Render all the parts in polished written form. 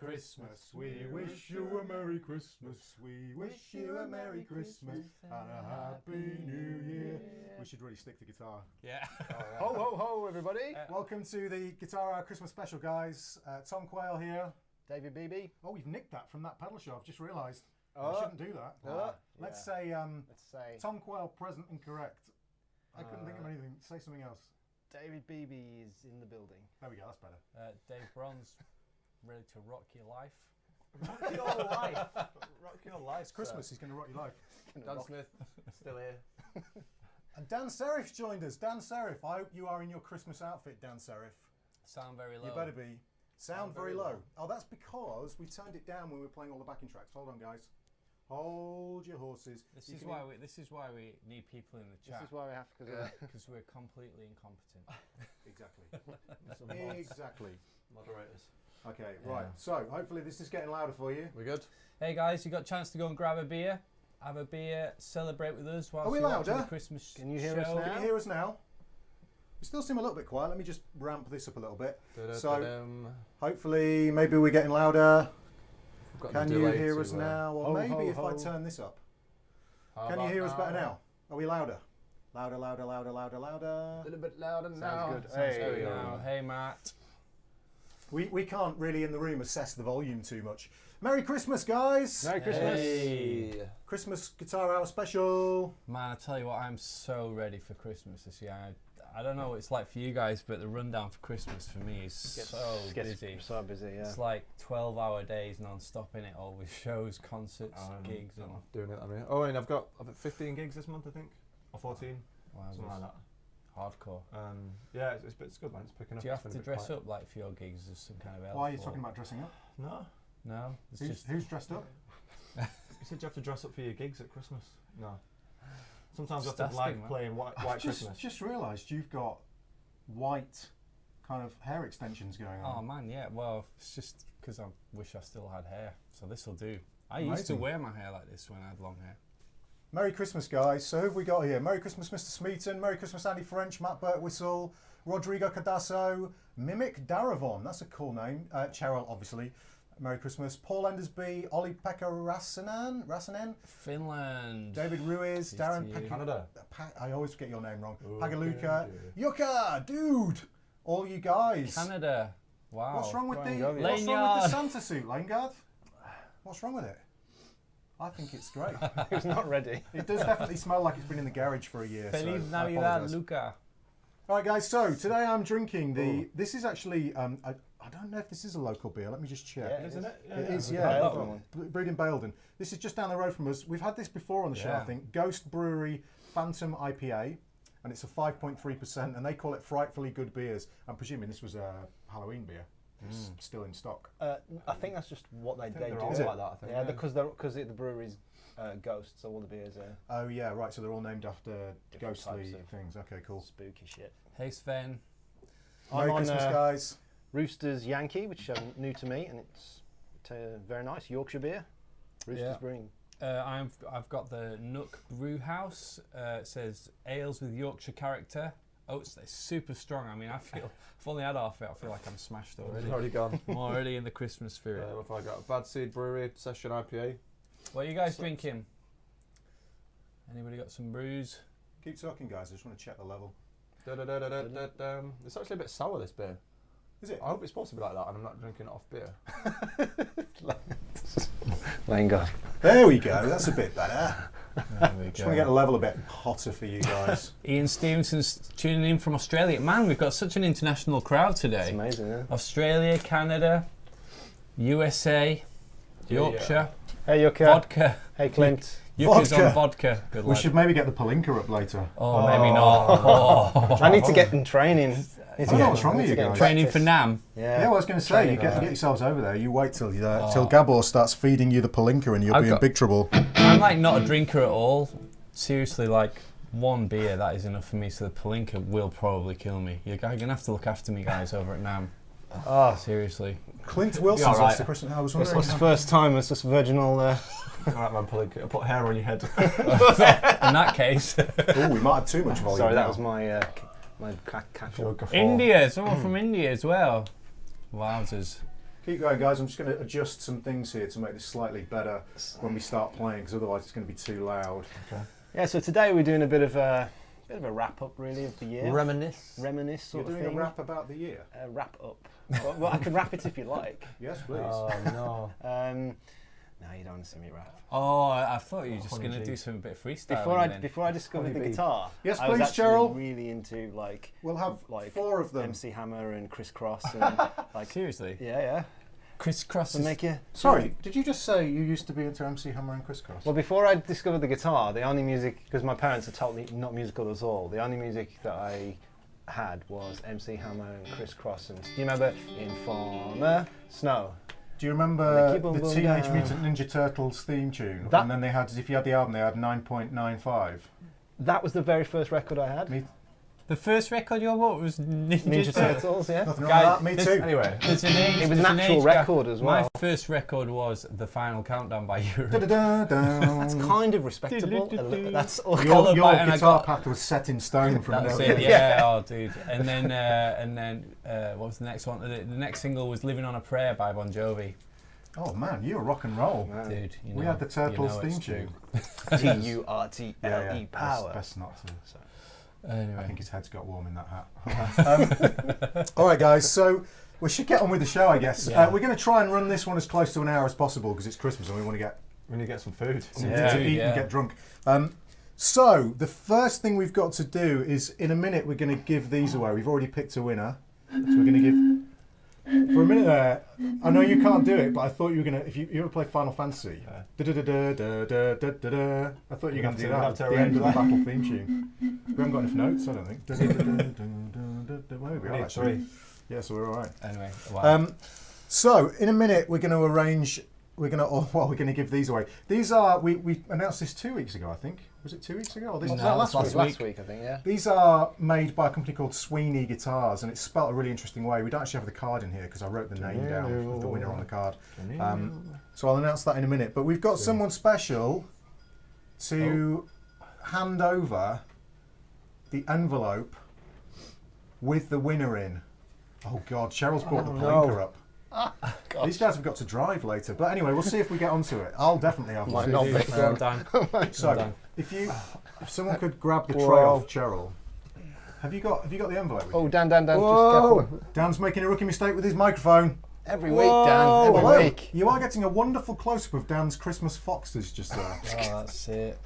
Christmas. We wish you a Merry Christmas. We wish you a Merry Christmas and a Happy New Year. We should really stick to guitar. Yeah. Ho, ho, ho, everybody. Welcome to the Guitar Hour Christmas special, guys. Tom Quayle here. David Beebe. Oh, we've nicked that from that pedal show. I've just realised. I shouldn't do that. Let's say Tom Quayle present and correct. I couldn't think of anything. Say something else. David Beebe is in the building. There we go, that's better. Dave Bronze, ready to rock your life. Rock your life. Rock your life. It's Christmas, he's going to rock your life. Dan Smith, still here. And Dan Serif's joined us. Dan Serif, I hope you are in your Christmas outfit, Dan Serif. Sound very low. You better be. Sound very low. Oh, that's because we turned it down when we were playing all the backing tracks. Hold on, guys. Hold your horses. This is why we need people in the chat. This is why we have because we're completely incompetent. Exactly. Exactly. Moderators. Okay, right. So hopefully this is getting louder for you. We good? Hey guys, you got a chance to go and grab a beer, have a beer, celebrate with us whilst Are we you're watching louder? the Christmas Can you hear show. us now? Can you hear us now? We still seem a little bit quiet. Let me just ramp this up a little bit. So hopefully maybe we're getting louder. Can you hear us now? Or maybe if I turn this up. Can you hear us better now? Are we louder? Louder, louder, louder, louder, louder. A little bit louder now. Sounds good. Sounds Hey. good now. Hey Matt. We can't really in the room assess the volume too much. Merry Christmas, guys! Merry Christmas. Hey. Christmas Guitar Hour special. Man, I tell you what, I'm so ready for Christmas this year. I don't know what it's like for you guys, but the rundown for Christmas for me is so busy. So busy, yeah. It's like 12-hour days non-stop in it all with shows, concerts, gigs, and doing it. I mean, and I've got 15 gigs this month, I think, or 14, something like that. Hardcore. Yeah, it's good, man. It's picking up. Do you have to dress up like for your gigs as some kind of elf? Why are you talking about dressing up? No. Who's dressed up? You said you have to dress up for your gigs at Christmas. No. Sometimes I Just have to like asking, playing white Christmas. Just realised you've got white kind of hair extensions going on. Oh man, yeah. Well, it's just because I wish I still had hair, so this will do. I used to Amazing. wear my hair like this when I had long hair. Merry Christmas, guys. So who have we got here? Merry Christmas, Mr. Smeaton. Merry Christmas, Andy French, Matt Birtwhistle, Rodrigo Cardasso, Mimic Daravon. That's a cool name. Cheryl, obviously. Merry Christmas. Paul Endersby, Olli Pekka Rasanen, Finland. David Ruiz, Darren Canada. I always get your name wrong. Pagaluka, Yucca, dude. All you guys. Canada. Wow. What's wrong with the Lanyard. Santa suit, Langard? What's wrong with it? I think it's great. He's not ready. It does definitely smell like it's been in the garage for a year. Feliz so I Navidad, apologise. Luca. All right, guys. So today I'm drinking the. This is actually. I don't know if this is a local beer. Let me just check. Yeah, Isn't it? It is. Yeah, Yeah. Brewed in Baildon. This is just down the road from us. We've had this before on the show, I Yeah. think. Ghost Brewery Phantom IPA, and it's a 5.3%, and they call it frightfully good beers. I'm presuming this was a Halloween beer. It's still in stock. I think that's just what they do. They're all Is it? like that, I think. Yeah, because the brewery's ghosts, so all the beers are Oh yeah, right. So they're all named after Different ghostly types of- things. Okay, cool. spooky shit. Hey Sven. Merry I'm on, Christmas, guys. Roosters Yankee, which is new to me, and it's very nice. Yorkshire beer. Roosters Yeah. Brewing. I've got the Nook Brew House. It says ales with Yorkshire character. Oh, it's super strong. I mean, I've only had half it. I feel like I'm smashed already. It's already gone. I'm already in the Christmas spirit. What have I got? Bad Seed Brewery Session IPA. What are you guys drinking? Anybody got some brews? Keep talking, guys. I just want to check the level. It's actually a bit sour, this beer. Is it? I hope it's supposed to be like that and I'm not drinking it off beer. Thank God. There we go. That's a bit better. There we Just want to get the level a bit hotter for you guys. Ian Stevenson's tuning in from Australia. Man, we've got such an international crowd today. It's amazing, yeah. Australia, Canada, USA, Yorkshire, Hey, Yucca. vodka. Hey, Clint. Yucca's Vodka. on vodka. Good We lad. should maybe get the Palinka up later. Oh, maybe not. Oh. I need to get in training. I don't know what's wrong with you guys. Training for NAM. Yeah, well, I was going to say, you get yourselves over there. You wait till till Gabor starts feeding you the Palinka and you'll be in big trouble. I'm like not a drinker at all. Seriously, like one beer, that is enough for me. So the Palinka will probably kill me. You're going to have to look after me, guys, over at NAM. Oh, Seriously. Clint Wilson's all right. asked the question. I was it's wondering. the first time it's just virginal. Alright, man, put hair on your head. In that case. Oh, we might have too much volume. Sorry, now. that was my cackle. India, someone from India as well. Wowzers. Keep going, guys. I'm just going to adjust some things here to make this slightly better when we start playing, because otherwise it's going to be too loud. Okay. Yeah, so today we're doing a bit of a wrap up, really, of the year. Reminisce sort You're of doing thing. a rap about the year. Wrap up. Well, I can wrap it if you like. Yes, please. Oh no. No, you don't want to see me rap. Oh, I thought you were just Honey going to G. do some bit of freestyle. Before I discovered the Honey guitar, Yes, I was please, actually Cheryl. really into like We'll have 4 of them. MC Hammer and Criss Cross and like Seriously? yeah. Crisscross To is... make you. Sorry, did you just say you used to be into MC Hammer and Criss Cross? Well, before I discovered the guitar, the only music, because my parents are totally not musical at all, the only music that I had was MC Hammer and Criss Cross. And do you remember Informer Snow? Do you remember Mickey Boom the Boom Teenage Down. Mutant Ninja Turtles theme tune? That- And then they had, if you had the album, they had 9.95. That was the very first record I had. Me, The first record you bought was Ninja Turtles, yeah. nothing wrong Guys, with that. Me this- too. Anyway, There's an age, It was an there's actual age gap. record as well. My first record was The Final Countdown by Europe. That's kind of respectable. That's all. Your Followed by- and I guitar got- path was set in stone from That's now. it, yeah, oh dude. And then what was the next one? The next single was Living on a Prayer by Bon Jovi. Oh man, you're rock and roll. Dude, you know, We had the Turtles you know it's theme true. tune. Turtle power. Best not to. Anyway. I think his head's got warm in that hat. All right, guys. So we should get on with the show, I guess. Yeah. We're going to try and run this one as close to an hour as possible because it's Christmas and we want to get we need to get some food. something Yeah. to eat Yeah. and get drunk. So the first thing we've got to do is, in a minute, we're going to give these away. We've already picked a winner, so we're going to give. For a minute there, I know you can't do it, but I thought you were going to. If you ever play Final Fantasy, da-da-da-da-da-da-da-da-da, I thought you were going to do that. We'll have At to the end of the arrange that. battle theme tune. We haven't got enough notes, I don't think. Well, maybe we are, Need actually. 3. Yeah, so we're all right. Anyway, wow. So in a minute we're going to arrange. We're going to give these away. These are we announced this 2 weeks ago, I think. Was it 2 weeks ago? Or this No, was that it was last week? Last week, I think, yeah. These are made by a company called Sweeney Guitars, and it's spelt a really interesting way. We don't actually have the card in here because I wrote the name down of the winner on the card. So I'll announce that in a minute. But we've got someone special to hand over the envelope with the winner in. Oh God, Cheryl's brought the blinker up. These guys have got to drive later. But anyway, we'll see if we get onto it. I'll definitely have one. Might not be. Well done. So if someone could grab the tray off Cheryl. Have you got the envelope with you? Oh, Dan, just careful. Dan's making a rookie mistake with his microphone. Every week, Dan, every Hello. week. You are getting a wonderful close-up of Dan's Christmas foxes just there. Oh, that's it.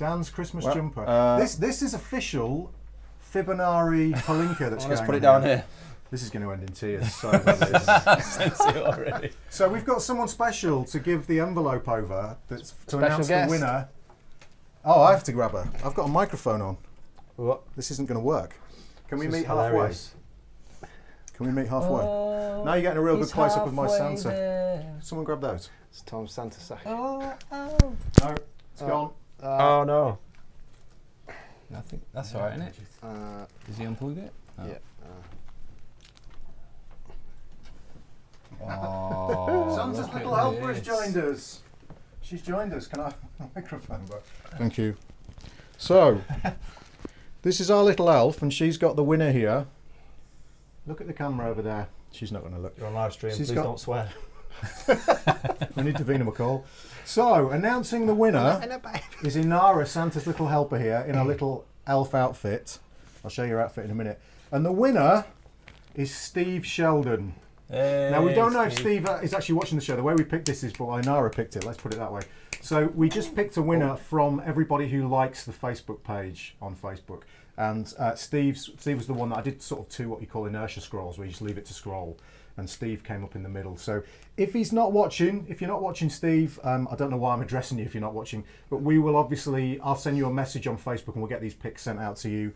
Dan's Christmas Well, jumper. This is official Fibonacci Palinka that's going Let's put on it down here. here. This is going to end in tears. Sorry about this. Sense it already. So we've got someone special to give the envelope over to Special announce guest. the winner. Oh, I have to grab her. I've got a microphone on. What? This isn't going to work. Can we This is meet halfway? hilarious. Can we meet halfway? Now you're getting a real good close-up of my Santa. Someone grab those. It's Tom Santa sack. No, it's gone. Oh no. I think that's alright, isn't it? Has he unplugged it? No. Yeah. Oh, Santa's look little at helper has this. joined us. She's joined us. Can I have a microphone back? Thank you. So, this is our little elf, and she's got the winner here. Look at the camera over there. She's not going to look. You're on live stream. She's Please got- don't swear. We need Davina McCall. So, announcing the winner is Inara, Santa's little helper here, in a little elf outfit. I'll show you her outfit in a minute. And the winner is Steve Sheldon. Hey, Now, we don't know if Steve is actually watching the show. The way we picked this is, but Inara picked it. Let's put it that way. So we just picked a winner from everybody who likes the Facebook page on Facebook. And Steve was the one that I did sort of what you call inertia scrolls, where you just leave it to scroll. And Steve came up in the middle. So if you're not watching Steve, I don't know why I'm addressing you if you're not watching, but we will obviously, I'll send you a message on Facebook and we'll get these picks sent out to you.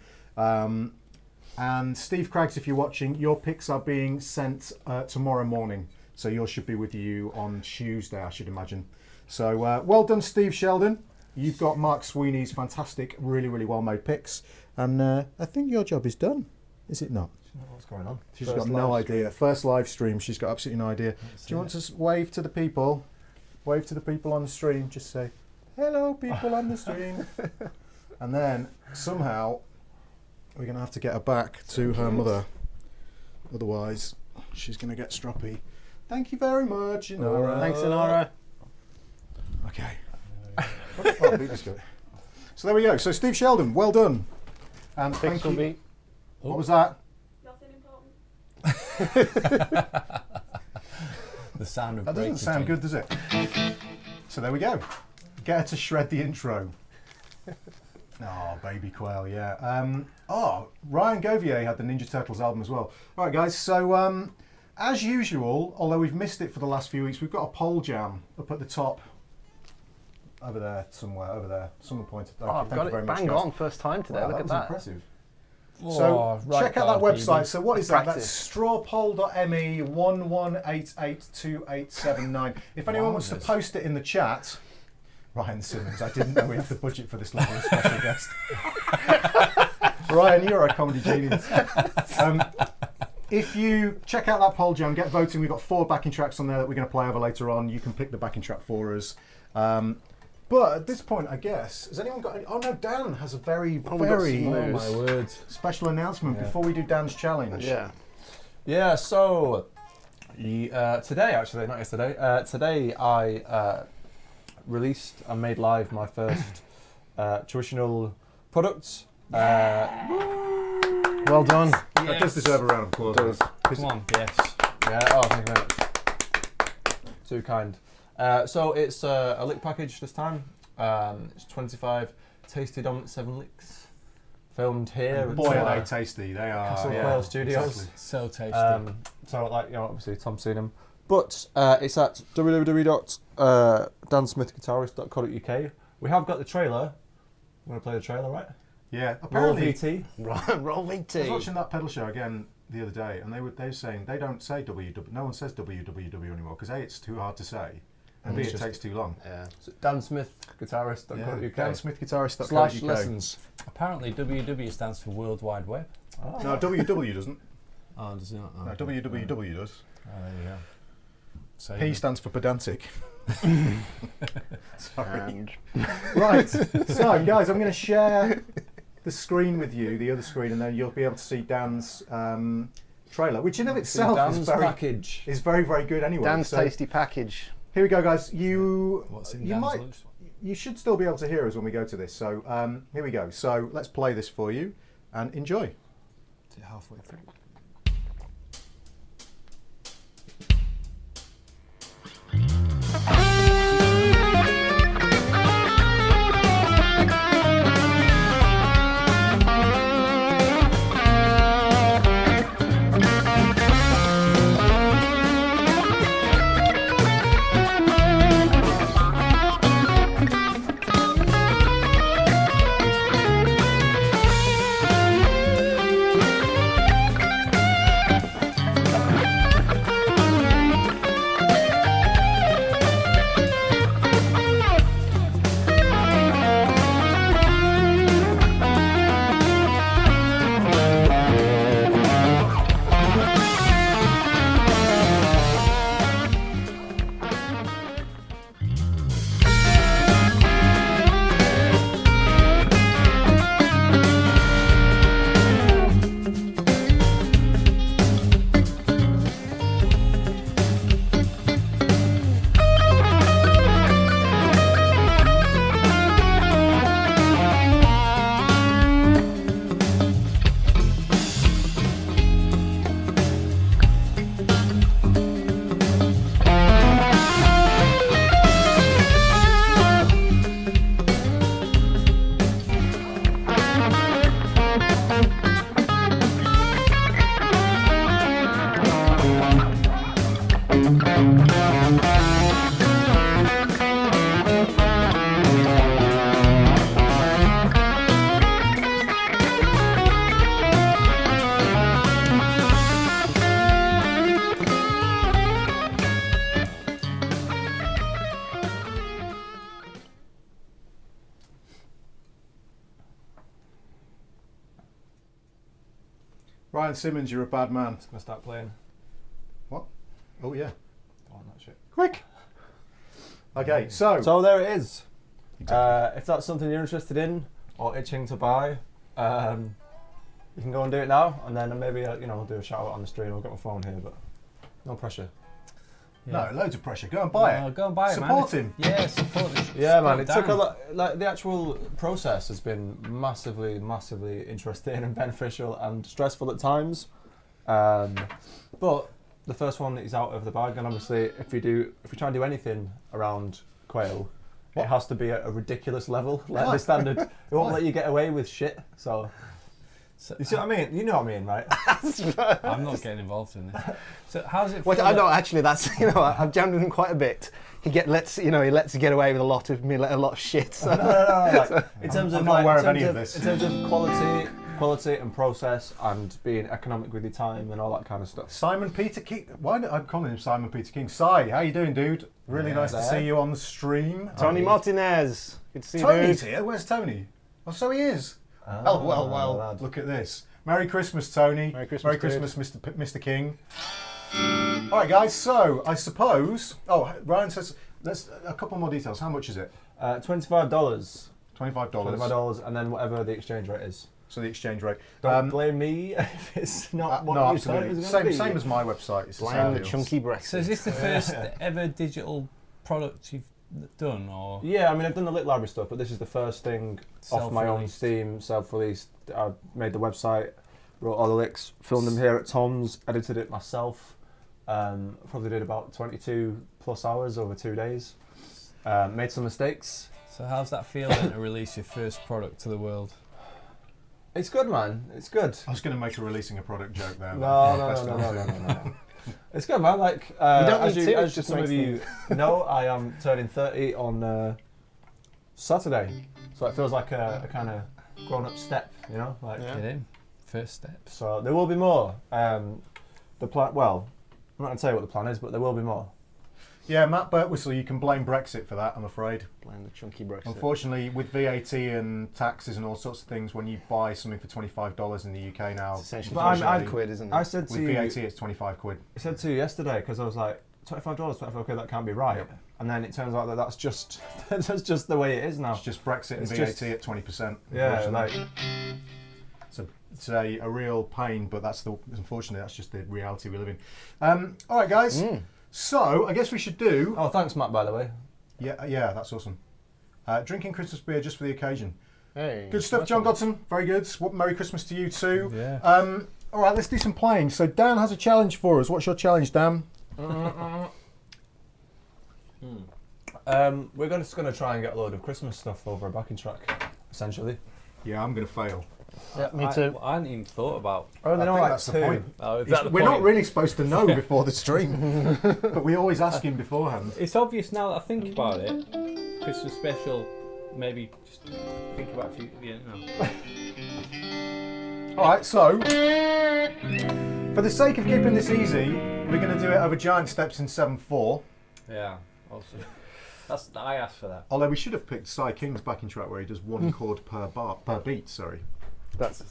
And Steve Craggs, if you're watching, your picks are being sent tomorrow morning. So yours should be with you on Tuesday, I should imagine. So well done, Steve Sheldon. You've got Mark Sweeney's fantastic, really, really well-made picks. And I think your job is done, is it not? What's going on? She's got no idea. First live stream, she's got absolutely no idea. Do you want to wave to the people? Wave to the people on the stream. Just say, hello, people on the stream. And then somehow we're going to have to get her back to her mother. Otherwise, she's going to get stroppy. Thank you very much, Inara. Thanks, Inara. Okay. Oh, beat this guy. So there we go. So Steve Sheldon, well done. And thank you. Beat. What was that? Nothing important. The sound of That doesn't sound good, does it? So there we go. Get her to shred the intro. Oh, baby quail, yeah. Ryan Govier had the Ninja Turtles album as well. All right, guys. So as usual, although we've missed it for the last few weeks, we've got a poll jam up at the top. Over there, somewhere, over there. Someone pointed that. I've got it bang on first time today. Wow, Look that at was that. impressive. Oh, So right check out that guard, website. baby. So what is that? That's Practice. strawpoll.me 11882879. If anyone wants to Wowzers. post it in the chat, Ryan Simmons. I didn't know we had the budget for this level of special guest. Ryan, you're a comedy genius. If you check out that poll jam, get voting. We've got 4 backing tracks on there that we're going to play over later on. You can pick the backing track for us. But at this point, I guess, has anyone got any? Oh no, Dan has a very, very Oh my word. special announcement Yeah. before we do Dan's challenge. Yeah. Yeah, so today, actually, not yesterday, today I released and made live my first tuitional product. Well done. That does deserve a round of applause. Come on, yes. Yeah, oh, thank you very much. Too kind. So it's a lick package this time. It's 25 tasty dominant 7 licks. Filmed here at Boy, are they tasty. They are. Castle yeah, Quail Studios. exactly. So tasty. So, like, you know, obviously Tom's seen them. But it's at www.dansmithguitarist.co.uk. We have got the trailer. Want to play the trailer, right? Yeah. Roll Apparently, VT. Roll I was VT. watching that pedal show again the other day, and they were saying they don't say www. No one says www anymore because A, it's too hard to say, and B, it's it just- takes too long. Yeah. So dansmithguitarist.co.uk. DanSmithGuitarist.co.uk. / lessons. Apparently, WW stands for World Wide Web. No, WW doesn't. Oh, does it not? No, WWW does. Oh, there you go. So P stands for pedantic. Sorry. And Right. So, guys, I'm going to share the screen with you, the other screen, and then you'll be able to see Dan's trailer, which in of itself Dan's is very, very good anyway. Dan's So, tasty package. here we go, guys. what's in You Dan's might. lunch? You should still be able to hear us when we go to this. So here we go. So let's play this for you and enjoy. Is it halfway through? Ryan Simmons, you're a bad man. It's gonna start playing. Oh yeah. Don't want that shit. Quick. Okay, so So there it is. Exactly. If that's something you're interested in or itching to buy, you can go and do it now, and then maybe we'll do a shout out on the stream. I'll get my phone here, but no pressure. No, loads of pressure. Go and buy it. Go and buy it, Support man. him. Yeah, support him. Yeah, man. It took a lot. Like the actual process has been massively interesting and beneficial and stressful at times. But the first one is out of the bag, and obviously, if we try and do anything around quail, it has to be at a ridiculous level, like the standard. It won't let you get away with shit. So you see what I mean? You know what I mean, right? I'm not getting involved in this. So how's it? Well, I know actually. That's I've jammed with him quite a bit. He lets you get away with a lot of shit. So. No. Like, in terms of I'm not aware of any of this. In terms of quality and process and being economic with your time and all that kind of stuff. Simon Peter King. Why do I'm calling him Simon Peter King? Si, how you doing, dude? Really nice to see you on the stream. Tony Martinez. Good to see you, Tony's dude. here. Where's Tony? Oh, so he is. Oh well. Lad. Look at this. Merry Christmas, Tony. Merry Christmas, Mr. King. All right, guys. So I suppose. Oh, Ryan says. Let's a couple more details. How much is it? $25. $25. And then whatever the exchange rate is. So the exchange rate. Don't blame me if it's not what no, you thought it absolutely. was going to be. Same as my website. It's the Blame same the deal. chunky breast. So is this the first ever digital product you've done, or? Yeah, I mean, I've done the Lit Library stuff, but this is the first thing off my own Self-released. Steam, self-released. I made the website, wrote all the licks, filmed them here at Tom's, edited it myself. Probably did about 22 plus hours over 2 days. Made some mistakes. So how's that feel then to release your first product to the world? It's good, man. It's good. I was going to make a releasing a product joke there. No. It's good, man. Like as just some of you know, I am turning 30 on Saturday, so it feels like a kind of grown-up step, you know. Like, Get in. First steps. so there will be more. The plan. Well, I'm not going to tell you what the plan is, but there will be more. Yeah, Matt Birtwistle, you can blame Brexit for that, I'm afraid. Blame the chunky breast. Unfortunately, with VAT and taxes and all sorts of things, when you buy something for $25 in the UK now, It's essentially But I'm £5, isn't it? I said to with you, VAT it's 25 quid. I said to you yesterday because I was like, $25, okay, that can't be right. Yep. And then it turns out that that's just that's just the way it is now. It's just Brexit and It's VAT just- at 20%. Yeah, unfortunately. like It's a real pain, but unfortunately that's just the reality we live in. All right, guys. So I guess we should do. oh, thanks, Matt. By the way, Yeah, that's awesome. Drinking Christmas beer just for the occasion. Hey, Good stuff, nice John one. Godson. Very good. Merry Christmas to you too. Yeah. All right, let's do some playing. So Dan has a challenge for us. What's your challenge, Dan? we're just going to try and get a load of Christmas stuff over a backing track, essentially. Yeah, I'm going to fail. Yeah, me too. I hadn't even thought about. Oh, I think that's the point. Oh, is that the We're point? not really supposed to know before the stream, but we always ask him beforehand. It's obvious now that I think about it. Christmas special, maybe just think about a few. Yeah, no. All right, so for the sake of keeping this easy, we're going to do it over giant steps in 7/4. Yeah. Also, I asked for that. Although we should have picked Cy King's backing track where he does one chord per beat. Sorry, That's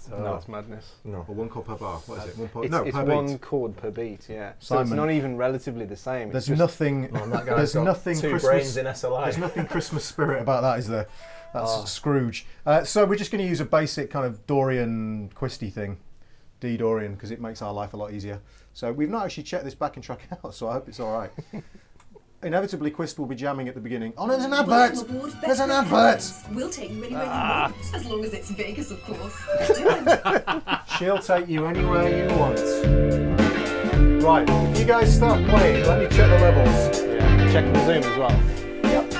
madness. No. or one chord per bar. What is it? It's per one beat. chord per beat, yeah. So it's Simon. not even relatively the same. There's It's just, nothing. That guy's There's got nothing two Christmas. brains in SLI. There's nothing Christmas spirit about that, is there? That's Scrooge. So we're just going to use a basic kind of Dorian Quisty thing, D Dorian, because it makes our life a lot easier. So we've not actually checked this backing track out, so I hope it's all right. Inevitably, Quist will be jamming at the beginning. Oh no, there's an advert! There's an advert! We'll take you anywhere you want, as long as it's Vegas, of course. Do it. She'll take you anywhere you want. Right, if you guys start playing, let me check the levels. yeah, checking the zoom as well. Yep.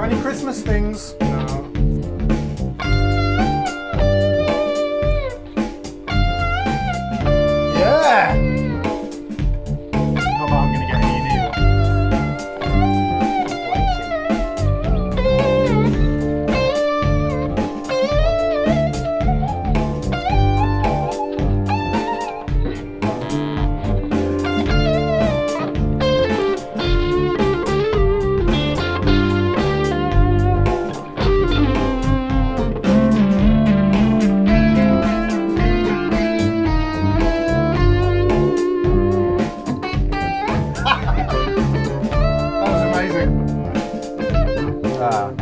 Any Christmas things? No. Yeah! Not that I'm going to get any either. That was amazing. Ah.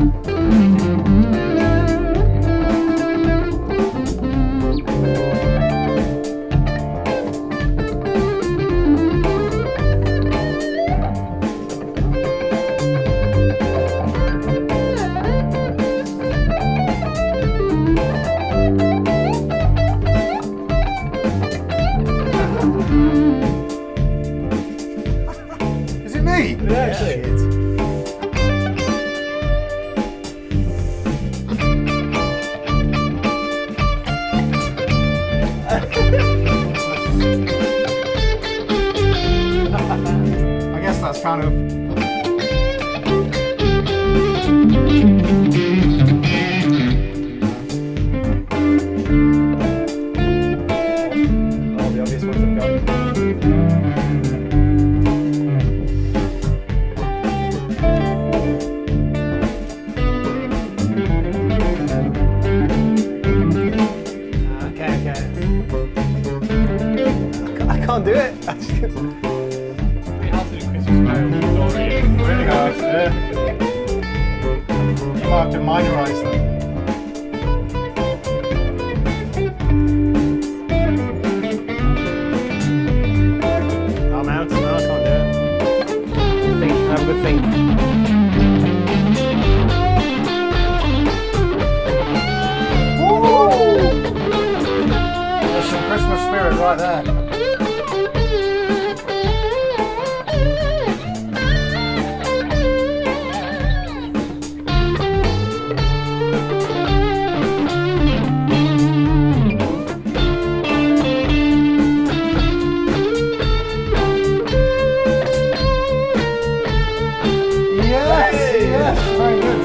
Is it me? Yeah, Shit. I guess that's kind of. All the obvious ones I've got. Okay. I can't do it. We have to do Christmas carols, Really hard. Yeah. You might have to minorize them. I'm out. No, I can't do it. Think. Have a good think. Woo! There's some Christmas spirit right there. Yes, very good.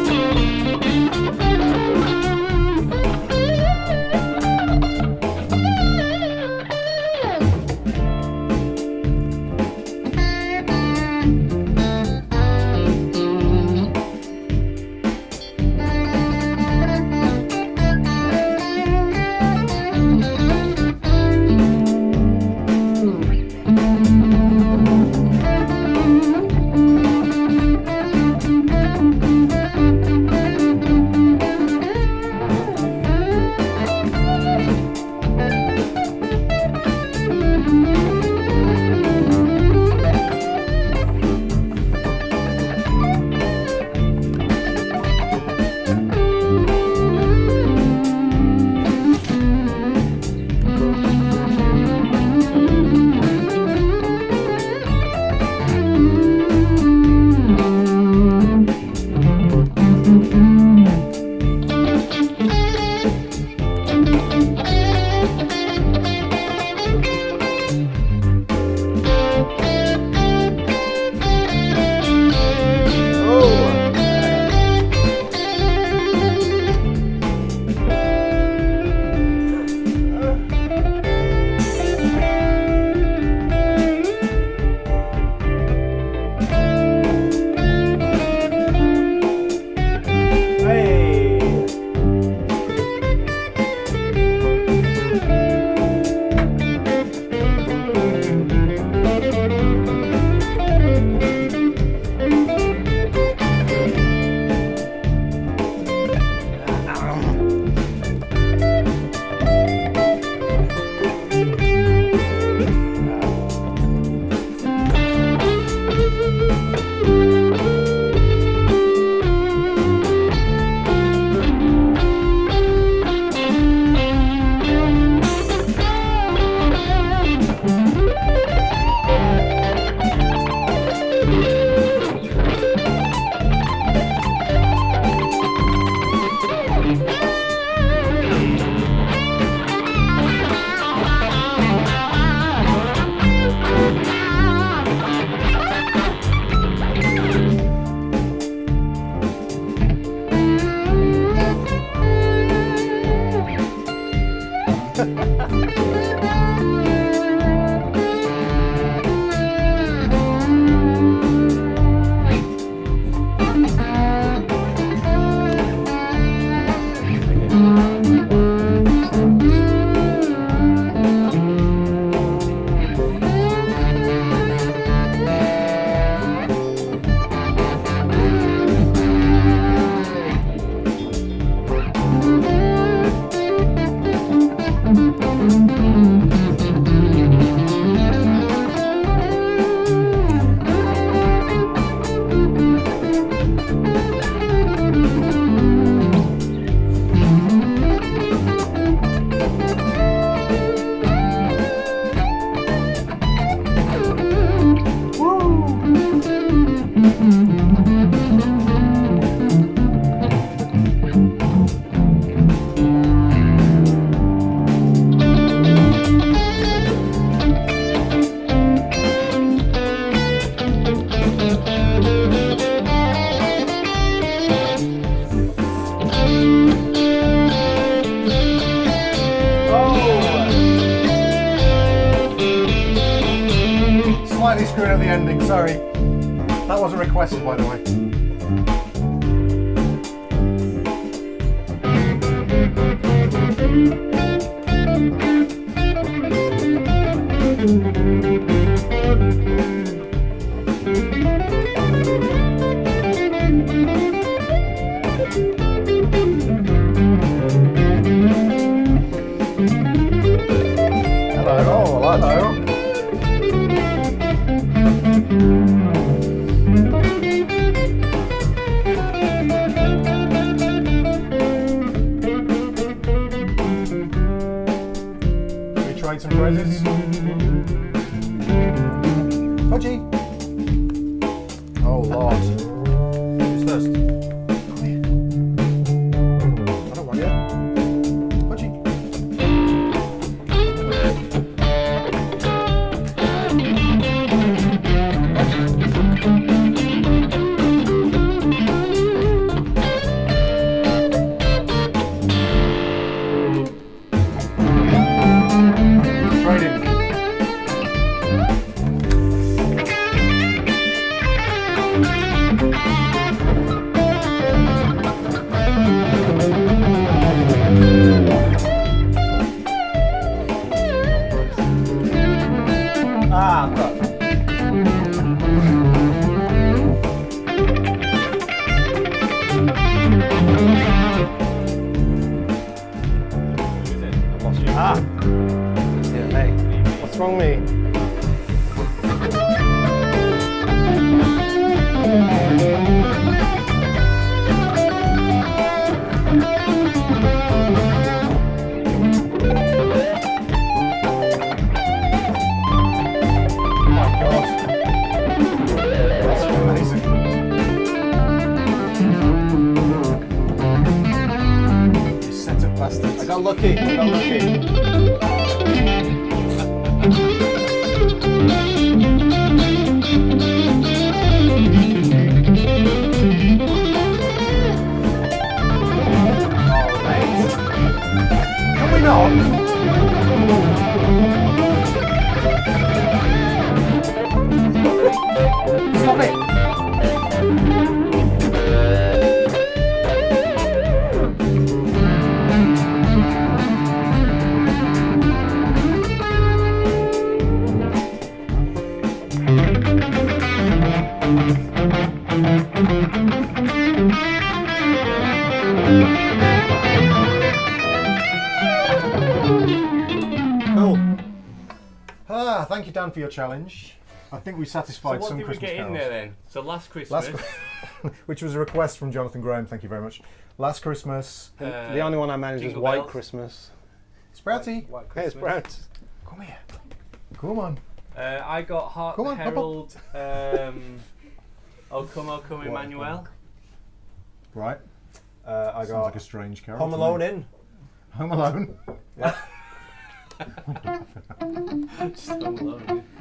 screwing up the ending, sorry. That wasn't requested, by the way. Trade some phrases. Pudgy. Oh Lord. Who's first? I don't want you. Pudgy. Trading. Ah, fuck. Ah. Yeah, mate. What's wrong with me? Oh my god. That's amazing. You set up bastards. I got lucky. I got lucky. Oh, mate. Can we not? Stop it! Cool. Thank you, Dan, for your challenge. I think we satisfied So some what did we Christmas get in carols. there then? So last Christmas. Which was a request from Jonathan Graham. Thank you very much. Last Christmas, The only one I managed is Jingle White Bells. Christmas. Sprouty, Hey, it's Brent. come here. Come on. I got Hark Come the on, pop up. Herald. O Come Emmanuel. Right. I Sounds got like a strange carol. Home to Alone me. in. Home Alone.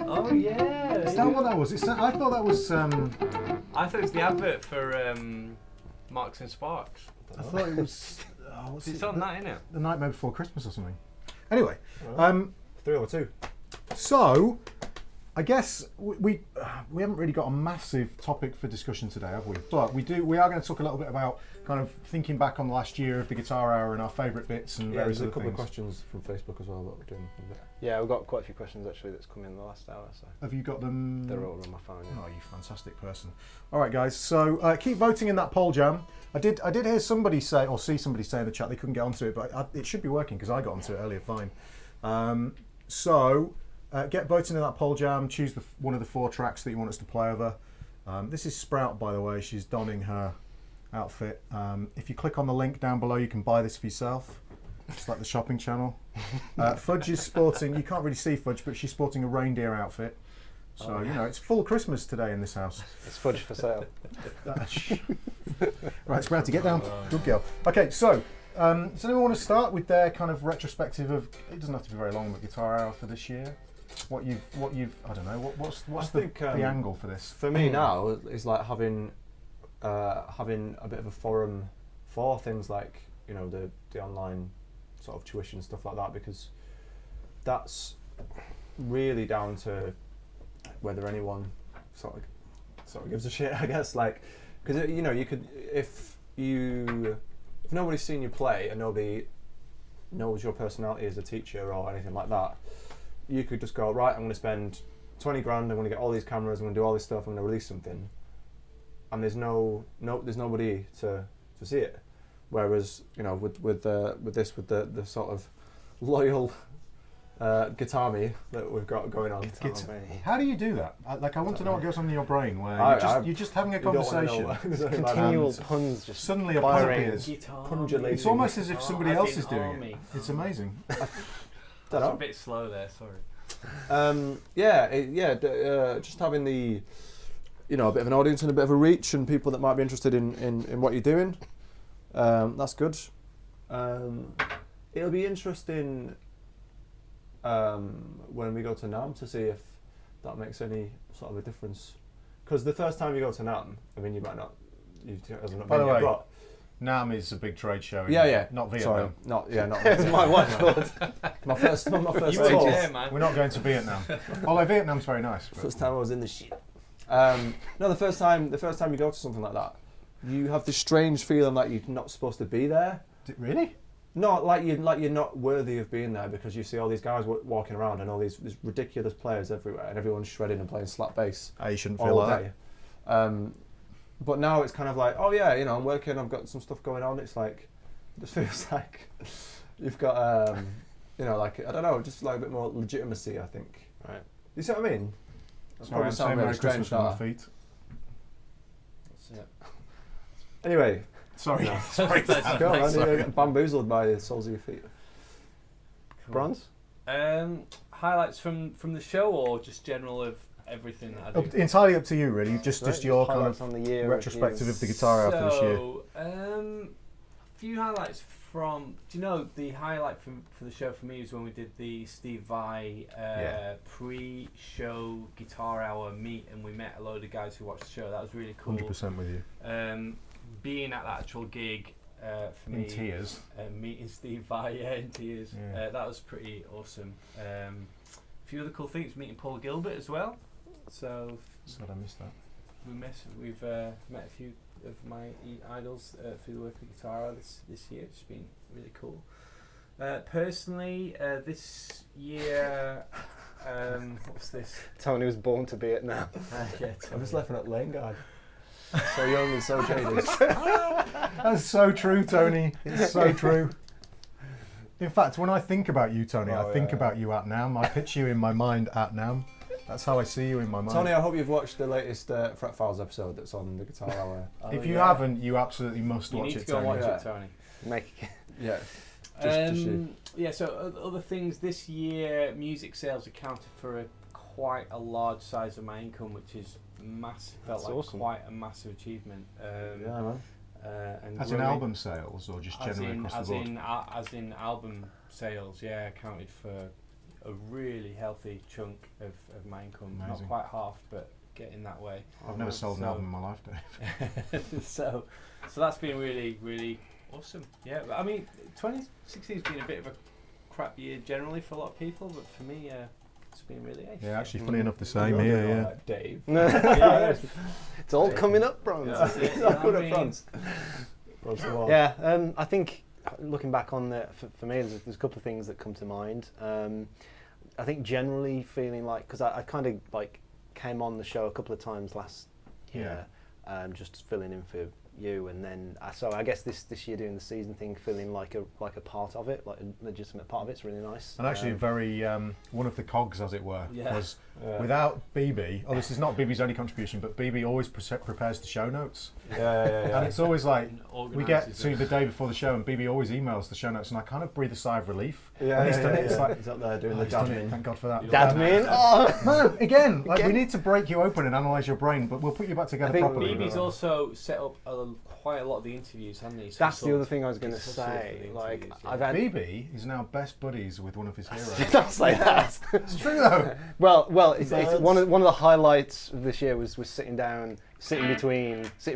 Oh yeah. Is that what that was? I thought that was. I thought it was the advert for Marks and Sparks. I thought it was. What's It's it? on that, innit? The Nightmare Before Christmas or something. Anyway, 3 or 2. so I guess we haven't really got a massive topic for discussion today, have we? But we are going to talk a little bit about kind of thinking back on the last year of the Guitar Hour and our favourite bits and Yeah, various there's a other couple of things. questions from Facebook as well that we're doing. Yeah, we've got quite a few questions actually that's come in the last hour, so Have you got them? they're all on my phone. Yeah. Oh, you fantastic person. All right, guys. So keep voting in that poll jam. I did hear somebody say, or see somebody say in the chat they couldn't get onto it, but it should be working because I got onto it earlier fine. So get voting in that poll jam. Choose one of the 4 tracks that you want us to play over. This is Sprout, by the way. She's donning her outfit. If you click on the link down below, you can buy this for yourself. Just like the shopping channel. Fudge is sporting, you can't really see Fudge, but she's sporting a reindeer outfit. So, you know, it's full Christmas today in this house. It's fudge for sale. Right, Sprouty, get down. Good girl. Okay, so, does anyone want to start with their kind of retrospective of, it doesn't have to be very long, but Guitar Hour for this year? What you've I don't know, what's the angle for this? For me now, it's like having a bit of a forum for things like, you know, the online sort of tuition, stuff like that, because that's really down to whether anyone sort of gives a shit, I guess. Like, because you could if nobody's seen you play and nobody knows your personality as a teacher or anything like that, you could just go, right, I'm going to spend 20 grand, I'm going to get all these cameras, I'm going to do all this stuff, I'm going to release something, and there's nobody to see it. Whereas with the sort of loyal guitar me that we've got going on. How do you do that? I want to know what goes on in your brain where you're just having a conversation. Continual puns just suddenly a pun appears. It's almost as if somebody else is doing it. It's amazing. That's a bit slow there. Sorry. Just having the a bit of an audience and a bit of a reach and people that might be interested in what you're doing. That's good. It'll be interesting when we go to NAMM to see if that makes any sort of a difference. Because the first time you go to NAMM, I mean, you might not. By the way, NAMM is a big trade show. Not Vietnam. Sorry, not. It's my wife thought. My first tour. We're not going to Vietnam. Although Vietnam's very nice. First time I was in the shit. No, the first time you go to something like that, you have this strange feeling like you're not supposed to be there. Really? No, like you're not worthy of being there because you see all these guys walking around and all these ridiculous players everywhere and everyone's shredding and playing slap bass. You shouldn't feel like that. But now it's kind of like, oh yeah, I'm working, I've got some stuff going on. It's like, it just feels like you've got, like, I don't know, just like a bit more legitimacy, I think. Right. You see what I mean? That's probably sound really strange with my feet. That's it. Anyway. Sorry. No. Sorry. Go on, you're getting bamboozled by the soles of your feet. Cool. Bronze? Highlights from the show or just general of everything that I do? Entirely up to you, really. Just your kind of on the year retrospective of the guitar hour for this year. A few highlights from. Do you know the highlight for the show for me was when we did the Steve Vai pre-show guitar hour meet, and we met a load of guys who watched the show. That was really cool. 100% with you. Being at that actual gig for me, in tears, meeting Steve Vai, in tears. That was pretty awesome. A few other cool things, meeting Paul Gilbert as well. So I missed that. We've met a few of my idols through the work of Guitar Hour this year. It's been really cool. Personally, this year, what's this? Tony was born to be it now. I'm just laughing at Lane Guard. So young and so jaded. That's so true, Tony. It's so true. In fact, when I think about you, Tony, I think about you at NAMM. I picture you in my mind at NAMM. That's how I see you in my mind. Tony, I hope you've watched the latest Fret Files episode that's on the Guitar Hour. If you haven't, you absolutely must watch it, Tony. You need to go watch it, Tony. Make it. So other things this year, music sales accounted for quite a large size of my income, which is massive. Felt like awesome. Quite a massive achievement. Man. And as in album sales, or just generally across the board? As in album sales, accounted for a really healthy chunk of my income. Amazing. Not quite half, but getting that way. I've never sold an album in my life, Dave. so that's been really, really awesome. Yeah, I mean, 2016 has been a bit of a crap year generally for a lot of people, but for me, it's been really ace. Yeah, actually, funny enough, the same here. Dave. It's all coming up, Bronze. It's all good at Bronze. I think looking back on for me, there's a couple of things that come to mind. I think generally feeling like, because I kind of like came on the show a couple of times last year, just filling in for you, and then so I guess this year doing the season thing, feeling like a part of it, like a legitimate part of it's really nice. And actually, very one of the cogs, as it were, was without BB. Oh, this is not BB's only contribution, but BB always prepares the show notes. And it's always like we get to the day before the show, and BB always emails the show notes, and I kind of breathe a sigh of relief. He's done it. It's like he's up there doing the dadmin. Thank God for that. Dadmin. No, again, we need to break you open and analyse your brain, but we'll put you back together properly. BB's also set up quite a lot of the interviews, hasn't he? So that's the other thing I was going to say. Like, I've had BB is now best buddies with one of his heroes. Don't say that. It's true though. Well, it's one of the highlights of this year was sitting down, sitting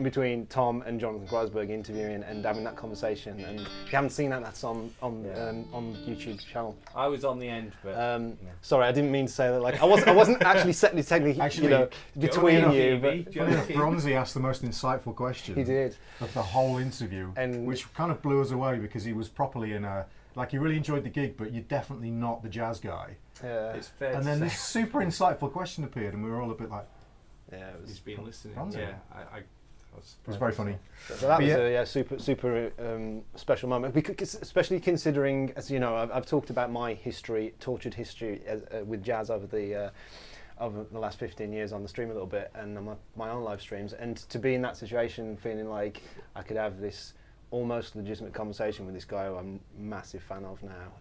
between Tom and Jonathan Kreisberg interviewing and having that conversation. And if you haven't seen that, that's on YouTube channel. I was on the end, but sorry, I didn't mean to say that. Like I wasn't actually technically between you. But Bronzy asked the most insightful question. He did of the whole interview, which kind of blew us away because he was properly in a. Like, you really enjoyed the gig, but you're definitely not the jazz guy. Yeah. It's fair. And then this super insightful question appeared, and we were all a bit like, yeah, it was. He's been listening. Bronzy. Yeah, it was very funny. So that was a super special moment, because especially considering, as you know, I've talked about my tortured history with jazz over the last 15 years on the stream a little bit, and on my own live streams, and to be in that situation, feeling like I could have this almost legitimate conversation with this guy who I'm a massive fan of now,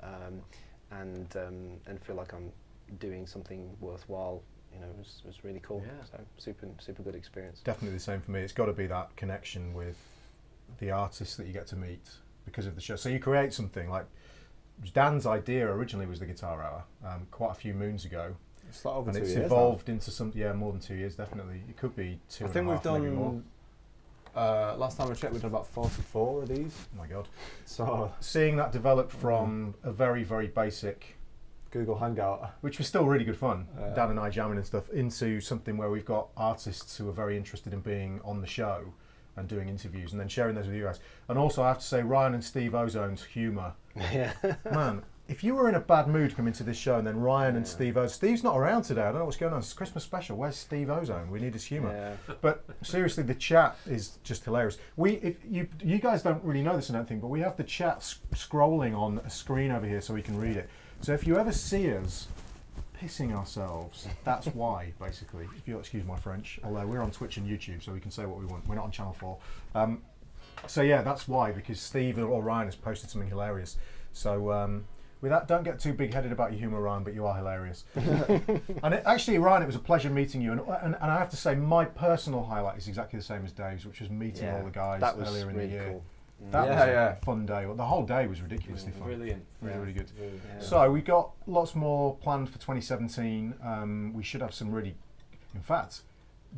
and feel like I'm doing something worthwhile. You know, it was really cool. Yeah. So super good experience. Definitely the same for me. It's got to be that connection with the artists that you get to meet because of the show. So you create something like Dan's idea originally was the Guitar Hour, quite a few moons ago. It's like over and 2 it's years evolved into more than 2 years. Definitely, it could be two. I think we've done. Last time I checked, we've done about 44 of these. Oh my god! So seeing that develop from a very basic Google Hangout, which was still really good fun, Dan and I jamming and stuff, into something where we've got artists who are very interested in being on the show and doing interviews and then sharing those with you guys. And also I have to say, Ryan and Steve Ozone's humour. Yeah. Man, if you were in a bad mood coming to this show and then Ryan and Steve's not around today, I don't know what's going on, it's a Christmas special, where's Steve Ozone? We need his humour. Yeah. But seriously, the chat is just hilarious. If you guys don't really know this and anything, but we have the chat scrolling on a screen over here so we can read it. So if you ever see us pissing ourselves, that's why, basically, if you'll excuse my French, although we're on Twitch and YouTube, so we can say what we want. We're not on Channel 4. So yeah, that's why, because Steve or Ryan has posted something hilarious. So with that, don't get too big-headed about your humour, Ryan, but you are hilarious. And actually, Ryan, it was a pleasure meeting you. And I have to say, my personal highlight is exactly the same as Dave's, which was meeting all the guys earlier in the year. Cool. That was a fun day. Well, the whole day was ridiculously fun. Brilliant. Really good. Yeah. So we got lots more planned for 2017. We should have some really... In fact,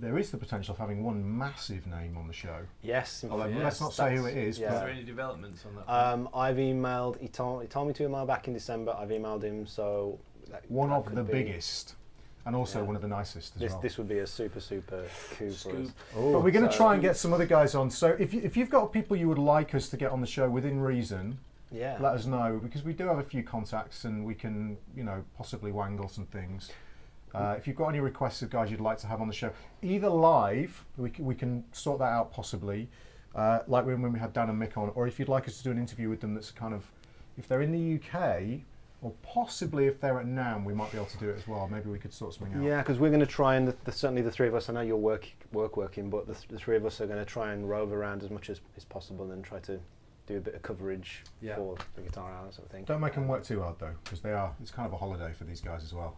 there is the potential of having one massive name on the show. Yes. Although let's not say who it is. Yeah. Is there any developments on that? I've emailed... He told me to email back in December. I've emailed him, so... One of the biggest. And also one of the nicest as well. This would be a super coup for us. But we're going to try and get some other guys on. So if you've got people you would like us to get on the show within reason, let us know, because we do have a few contacts and we can, possibly wangle some things. If you've got any requests of guys you'd like to have on the show, either live, we can sort that out possibly, like when we had Dan and Mick on, or if you'd like us to do an interview with them that's kind of, if they're in the UK, or possibly if they're at NAMM, we might be able to do it as well. Maybe we could sort something out. Yeah, because we're going to try and certainly the three of us. I know you're working, but the three of us are going to try and rove around as much as possible and try to do a bit of coverage for the Guitar Hour sort of thing. Don't make them work too hard though, because it's kind of a holiday for these guys as well.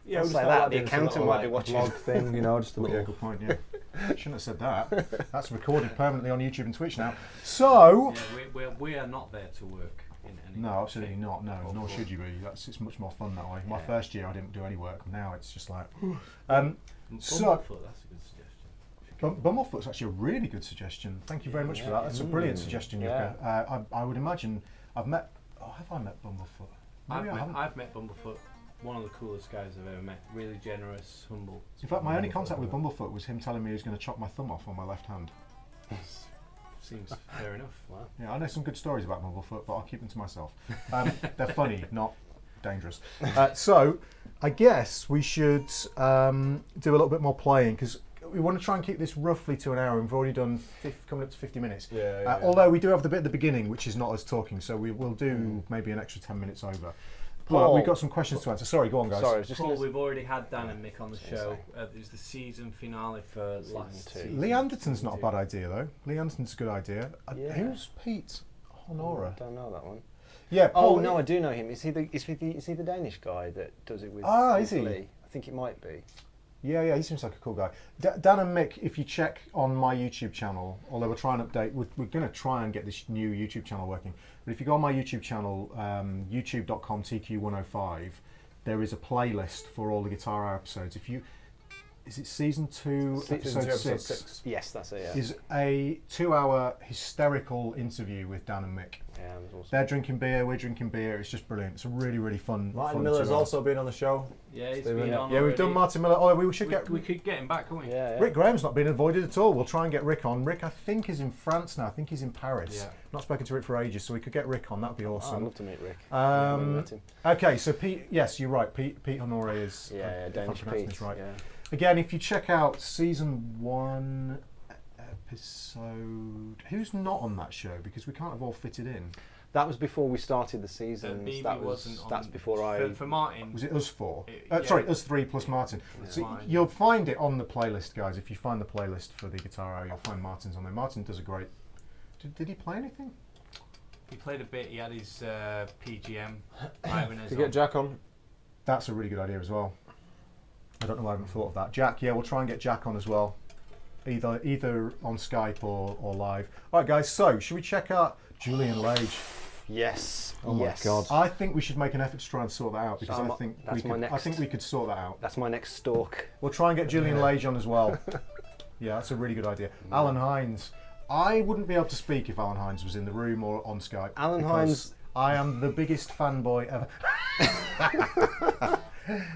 Yeah, like that. The accountant might be watching. Vlog thing, just a little. Yeah, good point. Yeah, shouldn't have said that. That's recorded permanently on YouTube and Twitch now. So we are not there to work. No, absolutely not. No, nor should you be. It's much more fun that way. My first year, I didn't do any work. Now it's just like. Bumblefoot, that's a good suggestion. Bumblefoot's actually a really good suggestion. Thank you very much for that. That's a brilliant suggestion, Yuka. I would imagine I've met. Oh, have I met Bumblefoot? I've met Bumblefoot. One of the coolest guys I've ever met. Really generous, humble. In fact, my only contact with Bumblefoot was him telling me he was going to chop my thumb off on my left hand. Seems fair enough. Wow. Yeah, I know some good stories about Bumblefoot, but I'll keep them to myself. They're funny, not dangerous. So, I guess we should do a little bit more playing, because we want to try and keep this roughly to an hour. We've already done coming up to 50 minutes. Although we do have the bit at the beginning, which is not us talking, so we will do maybe an extra 10 minutes over. But we've got some questions to answer. Sorry, go on, guys. Sorry, Paul, we've already had Dan and Mick on the show. It was the season finale for last season. Lee Anderton's not a bad idea, though. Lee Anderton's a good idea. Yeah. Who's Pete Honora? I don't know that one. Yeah. Paul, no, I do know him. Is he the Danish guy that does it with? Is he? Lee? I think it might be. Yeah, he seems like a cool guy. Dan and Mick, if you check on my YouTube channel, although we'll try and update, we're going to try and get this new YouTube channel working. But if you go on my YouTube channel, youtube.com TQ105, there is a playlist for all the Guitar Hour episodes. is it season 2, episode 6? Yes, that's it. Yeah. Is a 2-hour hysterical interview with Dan and Mick. Yeah, it was awesome. They're drinking beer, we're drinking beer. It's just brilliant. It's a really, really fun. Martin Miller's also been on the show. Yeah, he's Stephen, been on. Yeah, we've done Martin Miller. Oh, we should We could get him back, couldn't we? Yeah, yeah. Rick Graham's not been avoided at all. We'll try and get Rick on. Rick, I think, is in France now. I think he's in Paris. Yeah. Not spoken to Rick for ages, so we could get Rick on. That'd be Oh, I'd awesome. love to meet Rick. I've never met him. Okay, so Pete. Yes, you're right. Pete Honore is. Yeah, if I'm Danish pronouncing Pete. this right. Yeah. Again, if you check out season 1 episode, who's not on that show because we can't have all fitted in. That was before we started the season. Maybe That wasn't on that's before I. for Martin. Was it us 4? Yeah. Sorry, us 3 plus Martin. Yeah. So Martin. you'll find it on the playlist, guys. If you find the playlist for the Guitar Hour, you'll find Martin's on there. Martin does a great. Did he play anything? He played a bit. He had his PGM. Ivan To get Jack on. That's a really good idea as well. I don't know why I haven't thought of that. Jack, yeah, we'll try and get Jack on as well. Either on Skype or live. All right, guys, so should we check out Julian Lage? Yes. Oh my yes. God. I think we should make an effort to try and sort that out because So I think that's my next- I think we could sort that out. That's my next stalk. We'll try and get Julian Lage on as well. Yeah, that's a really good idea. Alan Hines. I wouldn't be able to speak if Alan Hines was in the room or on Skype. Alan because Hines- I am the biggest fanboy ever.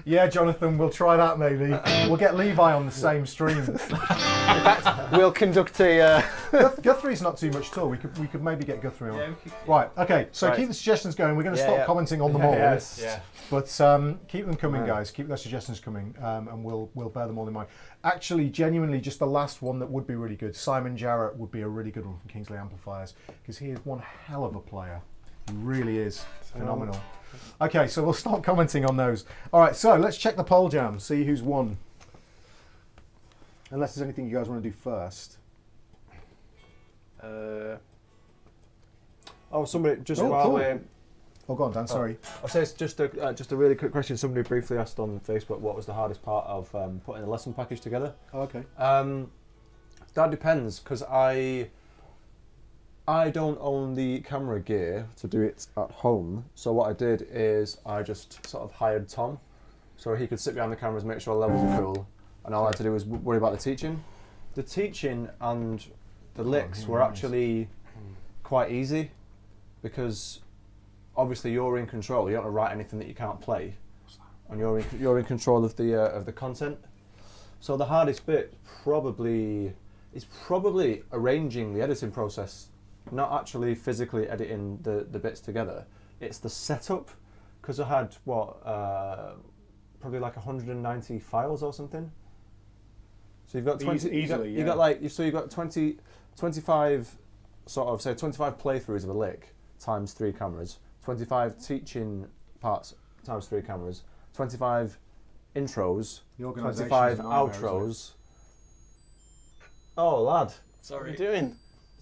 Yeah, Jonathan, we'll try that maybe. We'll get Levi on the same stream. In fact, we'll conduct a. Guthrie's not too much at all. We could maybe get Guthrie on. Yeah, we could, Right, okay, so Right. keep the suggestions going. We're going to Yeah, stop yeah. commenting on them all. Yes. Yeah. But keep them coming, Right. guys. Keep those suggestions coming, and we'll bear them all in mind. Actually, genuinely, just the last one that would be really good. Simon Jarrett would be a really good one from Kingsley Amplifiers because he is one hell of a player. He really is phenomenal. Okay, so we'll stop commenting on those. All right, so let's check the poll jam, see who's won. Unless there's anything you guys want to do first. Oh, somebody just Oh, while cool. we're. Oh, go on, Dan. Sorry. I'll say it's just a really quick question. Somebody briefly asked on Facebook what was the hardest part of putting a lesson package together. Oh, okay. That depends because I don't own the camera gear to do it at home. So what I did is I just sort of hired Tom, so he could sit behind the cameras, make sure levels are cool, and all I had to do was worry about the teaching. The teaching and the licks were actually quite easy because obviously you're in control. You don't have to write anything that you can't play, and you're in control of the content. So the hardest bit is probably arranging the editing process, not actually physically editing the bits together. It's the setup because I had probably like 190 files or something. So you've got 20 Easily, you got 25 sort of say 25 playthroughs of a lick times 3 cameras, 25 teaching parts times 3 cameras, 25 intros, The organisation 25 is a nightmare, isn't it? outros. Oh lad, Sorry. What are you doing?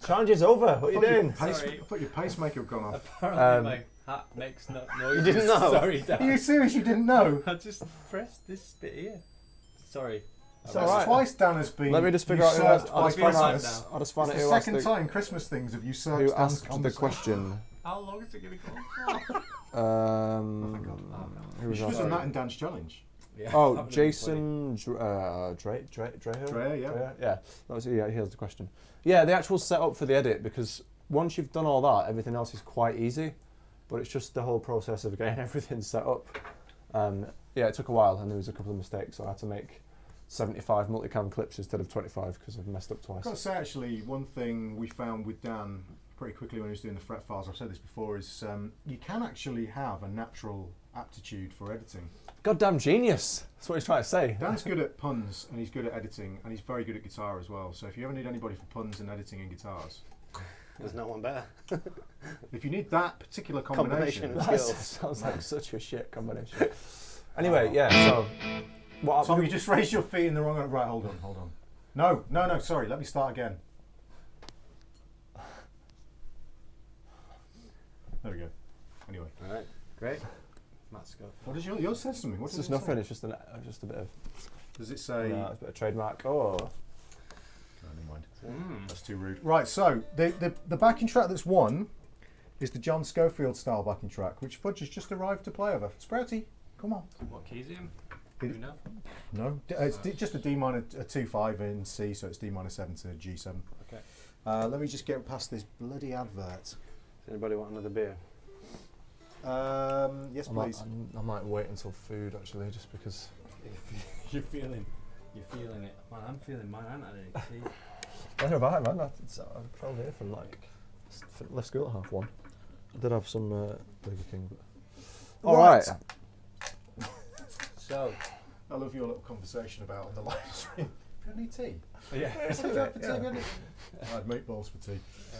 challenge is over. What are you doing? I Sorry. thought your pacemaker had gone off. Apparently my hat makes no noise. You didn't know? Sorry, Are you Dan. serious? You didn't know? I just pressed this bit here. Sorry. It's That's alright. twice Dan has been. Let me just figure out who usurped asked. by I'll just find Christmas. out. I'll just It's find out the who asked second the, time Christmas things have usurped who Dan's asked the conversation. question. How long is it going to go for? Who was You should have asked? done that in Dan's challenge. Yeah, Oh, that would've been Jason Dreher? Dreher, yeah. Yeah, that was, yeah, here's the question. Yeah, the actual setup for the edit, because once you've done all that, everything else is quite easy, but it's just the whole process of getting everything set up. Yeah, it took a while and there was a couple of mistakes, so I had to make 75 multicam clips instead of 25 because I've messed up twice. I've got to say, actually, one thing we found with Dan pretty quickly when he was doing the fret files, I've said this before, is you can actually have a natural aptitude for editing. Goddamn genius! That's what he's trying to say. Dan's good at puns and he's good at editing and he's very good at guitar as well. So if you ever need anybody for puns and editing and guitars, There's no one better. if you need that particular combination, Combination. That skills. sounds like such a shit combination. Anyway, yeah, so... What so you just raised your feet in the wrong... Right, hold on. No, sorry, let me start again. There we go. Anyway. All right, great. Matt's go. What does yours says something? What It's does just it nothing, say? it's just a bit of... Does it say... it's a bit of trademark. Oh. Oh, never mind. That's too rude. Right, so the backing track that's won is the John Schofield style backing track, which Fudge has just arrived to play over. Sprouty, come on. What key's in? Do you know? No, it's just a D minor, a 2/5 in C, so it's D minor 7 to G7. Okay. Let me just get past this bloody advert. Does anybody want another beer? Yes, please. I might wait until food actually, just because. You're feeling it. Man, I'm feeling mine. I haven't had any tea. Neither have I, man. I fell here from left school at 1:30. I did have some Burger King, but. All right. So, I love your little conversation about on the live stream. Have you had any tea? yeah. What did you have for tea? Have you had any- I had meatballs for tea.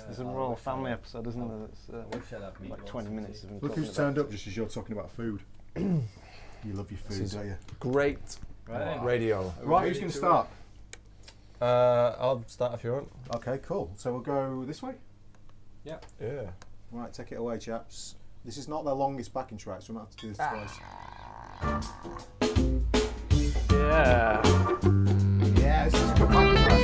It's a royal family episode, isn't it? It's I wish I'd have meatballs like 20 for minutes tea. of him Look talking who's about turned up just as you're talking about food. You love your food, This is don't you? Great Right then. radio. Right, who's going to start? I'll start if you want. Okay, cool. So we'll go this way. Yeah. Right, take it away, chaps. This is not their longest backing track, so we might have to do this twice. Yeah. Yeah, this is a good backing track.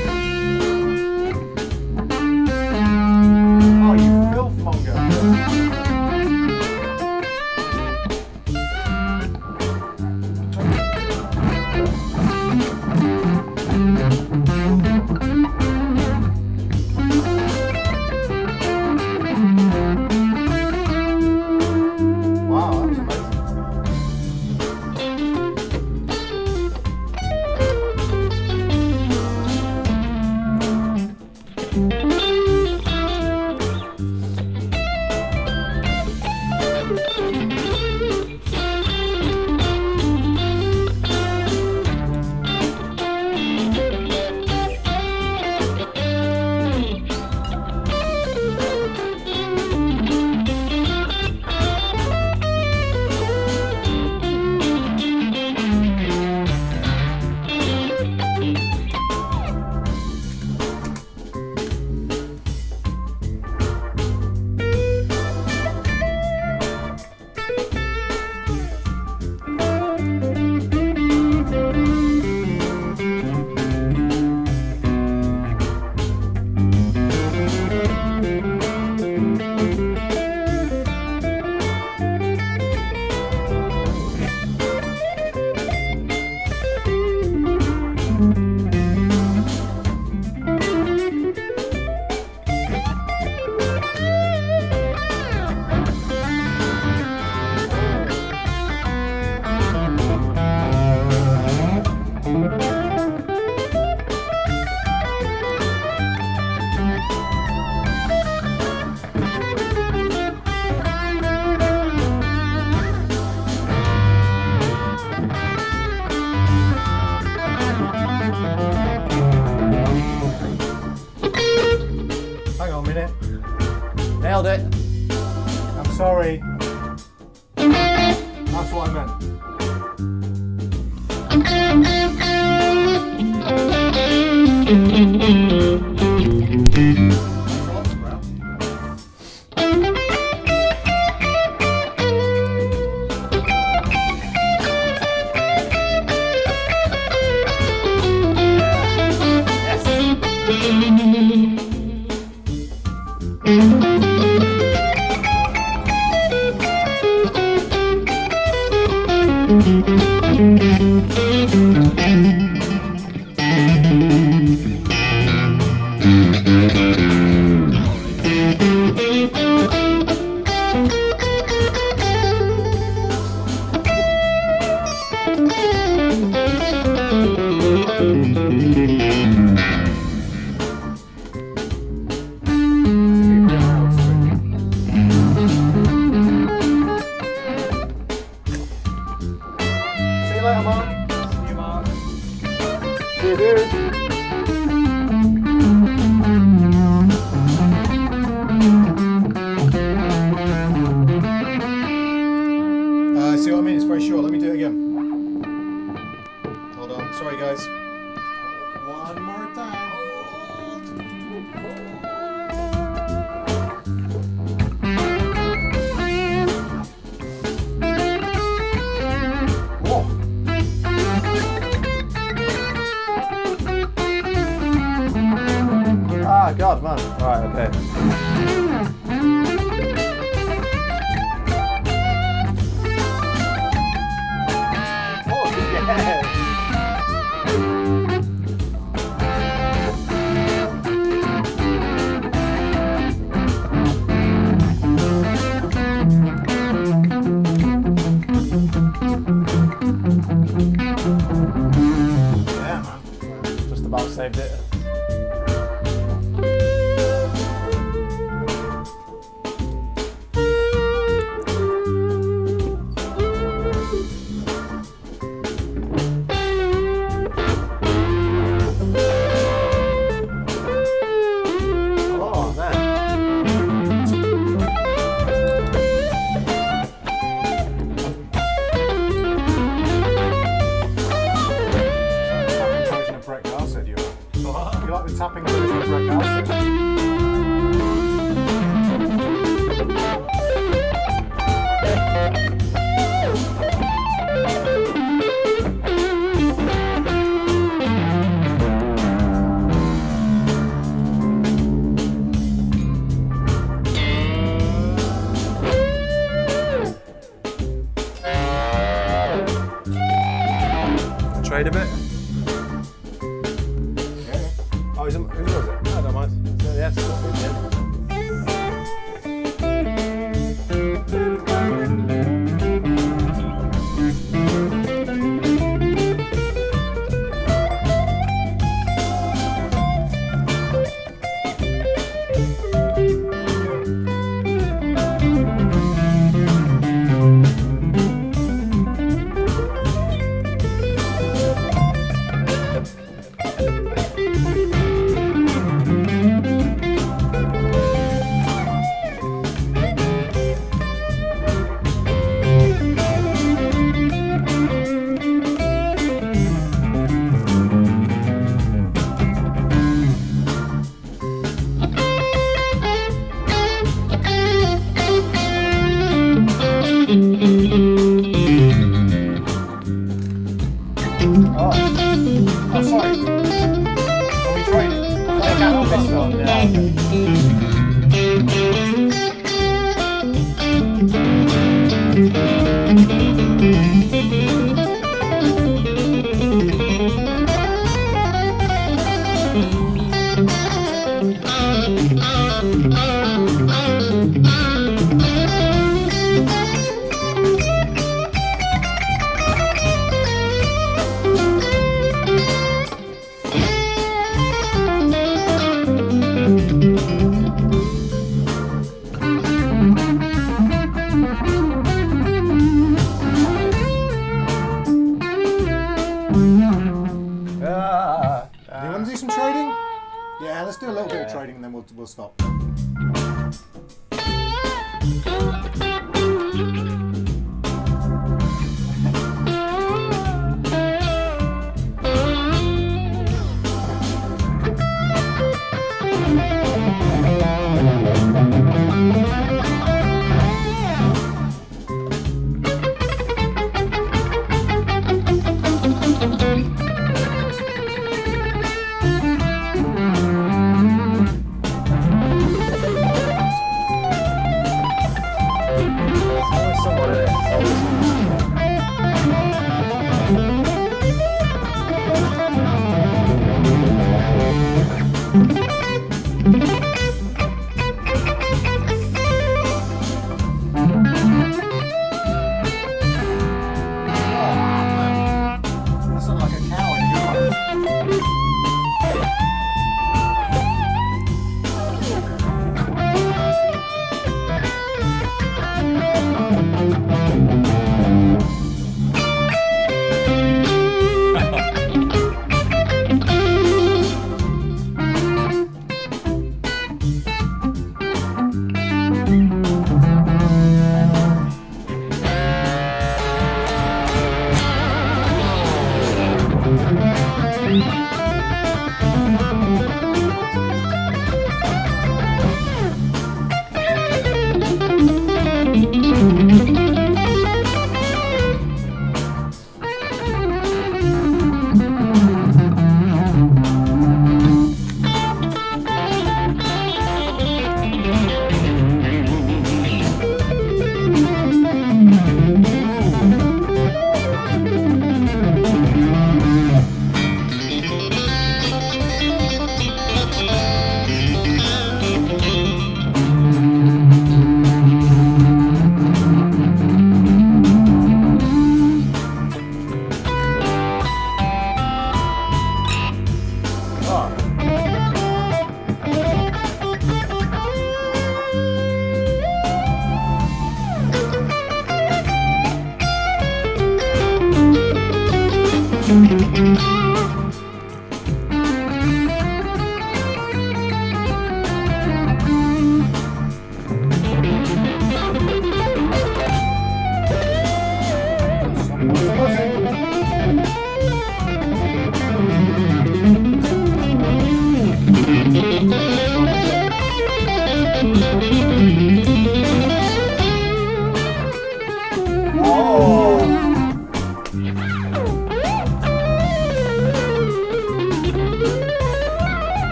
Oh, you filth monger. Wow, that was amazing. Hang on a minute. Nailed it. I'm sorry. That's what I meant. Lots, bro. trade a bit? Yeah. Oh, who's yours? No, I don't mind. Yeah, it's good. Oh, sorry. Are we trading? I can't this one. Yeah. Do you want to do some trading? Yeah, let's do a little bit of trading and then we'll stop.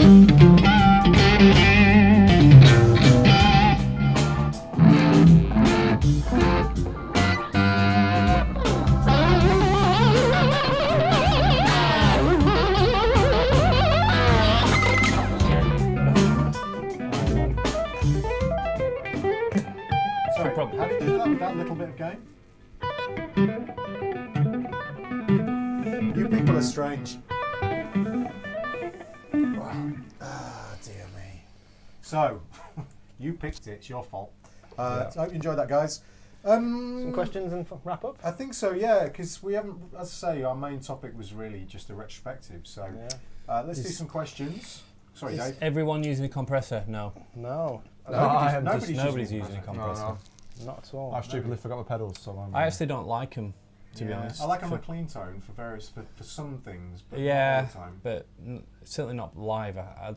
Thank you. People are strange. Dear me. So, you picked it. It's your fault. So I hope you enjoyed that, guys. Some questions and wrap up? I think so, yeah, because we haven't, as I say, our main topic was really just a retrospective. So let's do some questions. Sorry, Dave. Everyone using a compressor? No. No. Nobody's using a compressor. No. Not at all. I stupidly forgot my pedals, so I actually don't like them, to be honest. I like them on a clean tone for some things, but yeah, not all the time. But certainly not live. I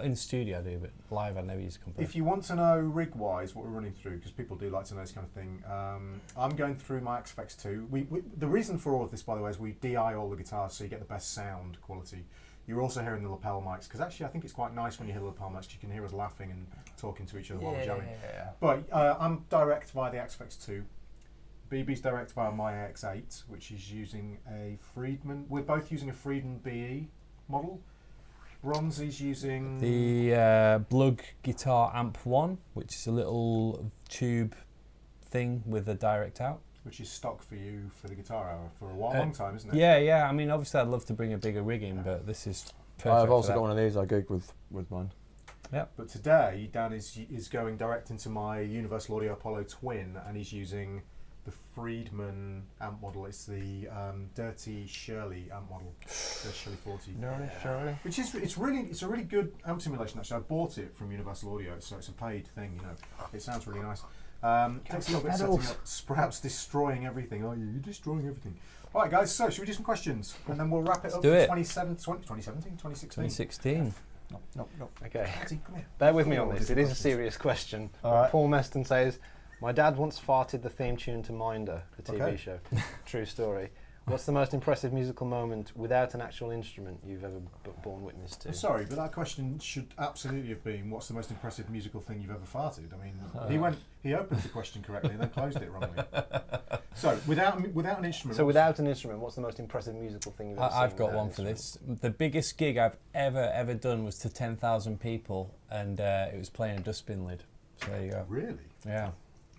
in the studio I do, but live I never use a compressor. If you want to know rig-wise what we're running through, because people do like to know this kind of thing, I'm going through my XFX 2. The reason for all of this, by the way, is we DI all the guitars so you get the best sound quality. You're also hearing the lapel mics, because actually I think it's quite nice when you hear the lapel mics, you can hear us laughing and talking to each other while we're jamming. But I'm direct via the XFX 2. BB's direct via my AX8, which is using a Friedman. We're both using a Friedman BE model. Bronzy's using the Blug Guitar Amp 1, which is a little tube thing with a direct out. Which is stock for you for the guitar hour for a long time, isn't it? Yeah. I mean, obviously I'd love to bring a bigger rig in, but this is perfect. I've also got one of these. I gig with mine. Yeah. But today Dan is going direct into my Universal Audio Apollo Twin, and he's using the Friedman amp model. It's the Dirty Shirley amp model, the Shirley 40. Dirty Shirley. Which is it's a really good amp simulation. Actually, I bought it from Universal Audio, so it's a paid thing. You know, it sounds really nice. Takes a little bit of setting up, perhaps destroying everything. Oh, you're destroying everything. All right, guys, so should we do some questions? And then we'll wrap it up for 2016. No. Okay. Come here. Bear with me on this. It is a serious question. Right. Paul Meston says, my dad once farted the theme tune to Minder, the TV show. True story. What's the most impressive musical moment without an actual instrument you've ever borne witness to? I'm sorry, but that question should absolutely have been, what's the most impressive musical thing you've ever farted? I mean, he opened the question correctly and then closed it wrongly. So, without an instrument. So without an instrument, what's the most impressive musical thing you've ever seen? I've got one for this. The biggest gig I've ever done was to 10,000 people, and it was playing a dustbin lid. So there you go. Really? Yeah.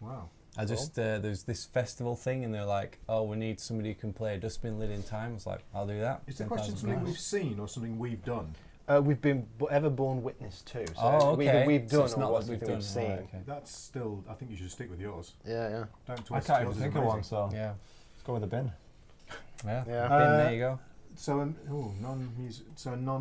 Wow. There's this festival thing, and they're like, oh, we need somebody who can play a dustbin lid in time. I was like, I'll do that. Is the question something we've seen or something we've done? We've been ever borne witness to. So okay. either we've done it's or not what what we've seen. Right, okay. That's still, I think you should stick with yours. Yeah. Don't I twist can't even yours is think of amazing. one, so Yeah. let's go with the bin. Yeah. Yeah. There you go. So, no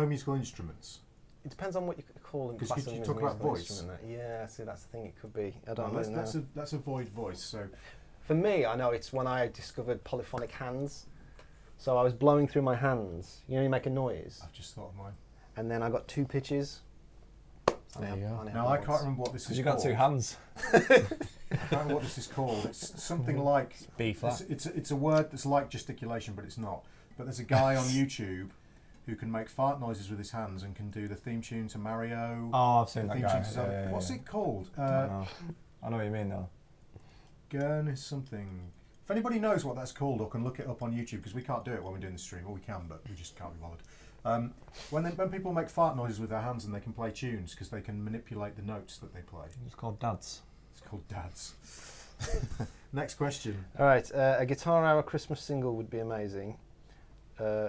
musical instruments. It depends on what you call it. Because you talk about voice. Yeah, see, that's the thing. It could be. I don't Well, know. let's avoid voice. So, For me, I know it's when I discovered polyphonic hands. So I was blowing through my hands. You know, you make a noise, I've just thought of mine. and then I got two pitches. There you go. Now I can't remember what this is Because you called. got two hands. I can't remember what this is called. It's something like B flat. It's a word that's like gesticulation, but it's not. But there's a guy on YouTube who can make fart noises with his hands and can do the theme tune to Mario. Oh, I've seen the that theme guy. tune to Zelda. What's it called? I know what you mean, though. Gurn is something. If anybody knows what that's called or can look it up on YouTube, because we can't do it when we're doing the stream, or we can, but we just can't be bothered. When people make fart noises with their hands and they can play tunes because they can manipulate the notes that they play. It's called dads. It's called dads. Next question. All right, a Guitar Hour Christmas single would be amazing.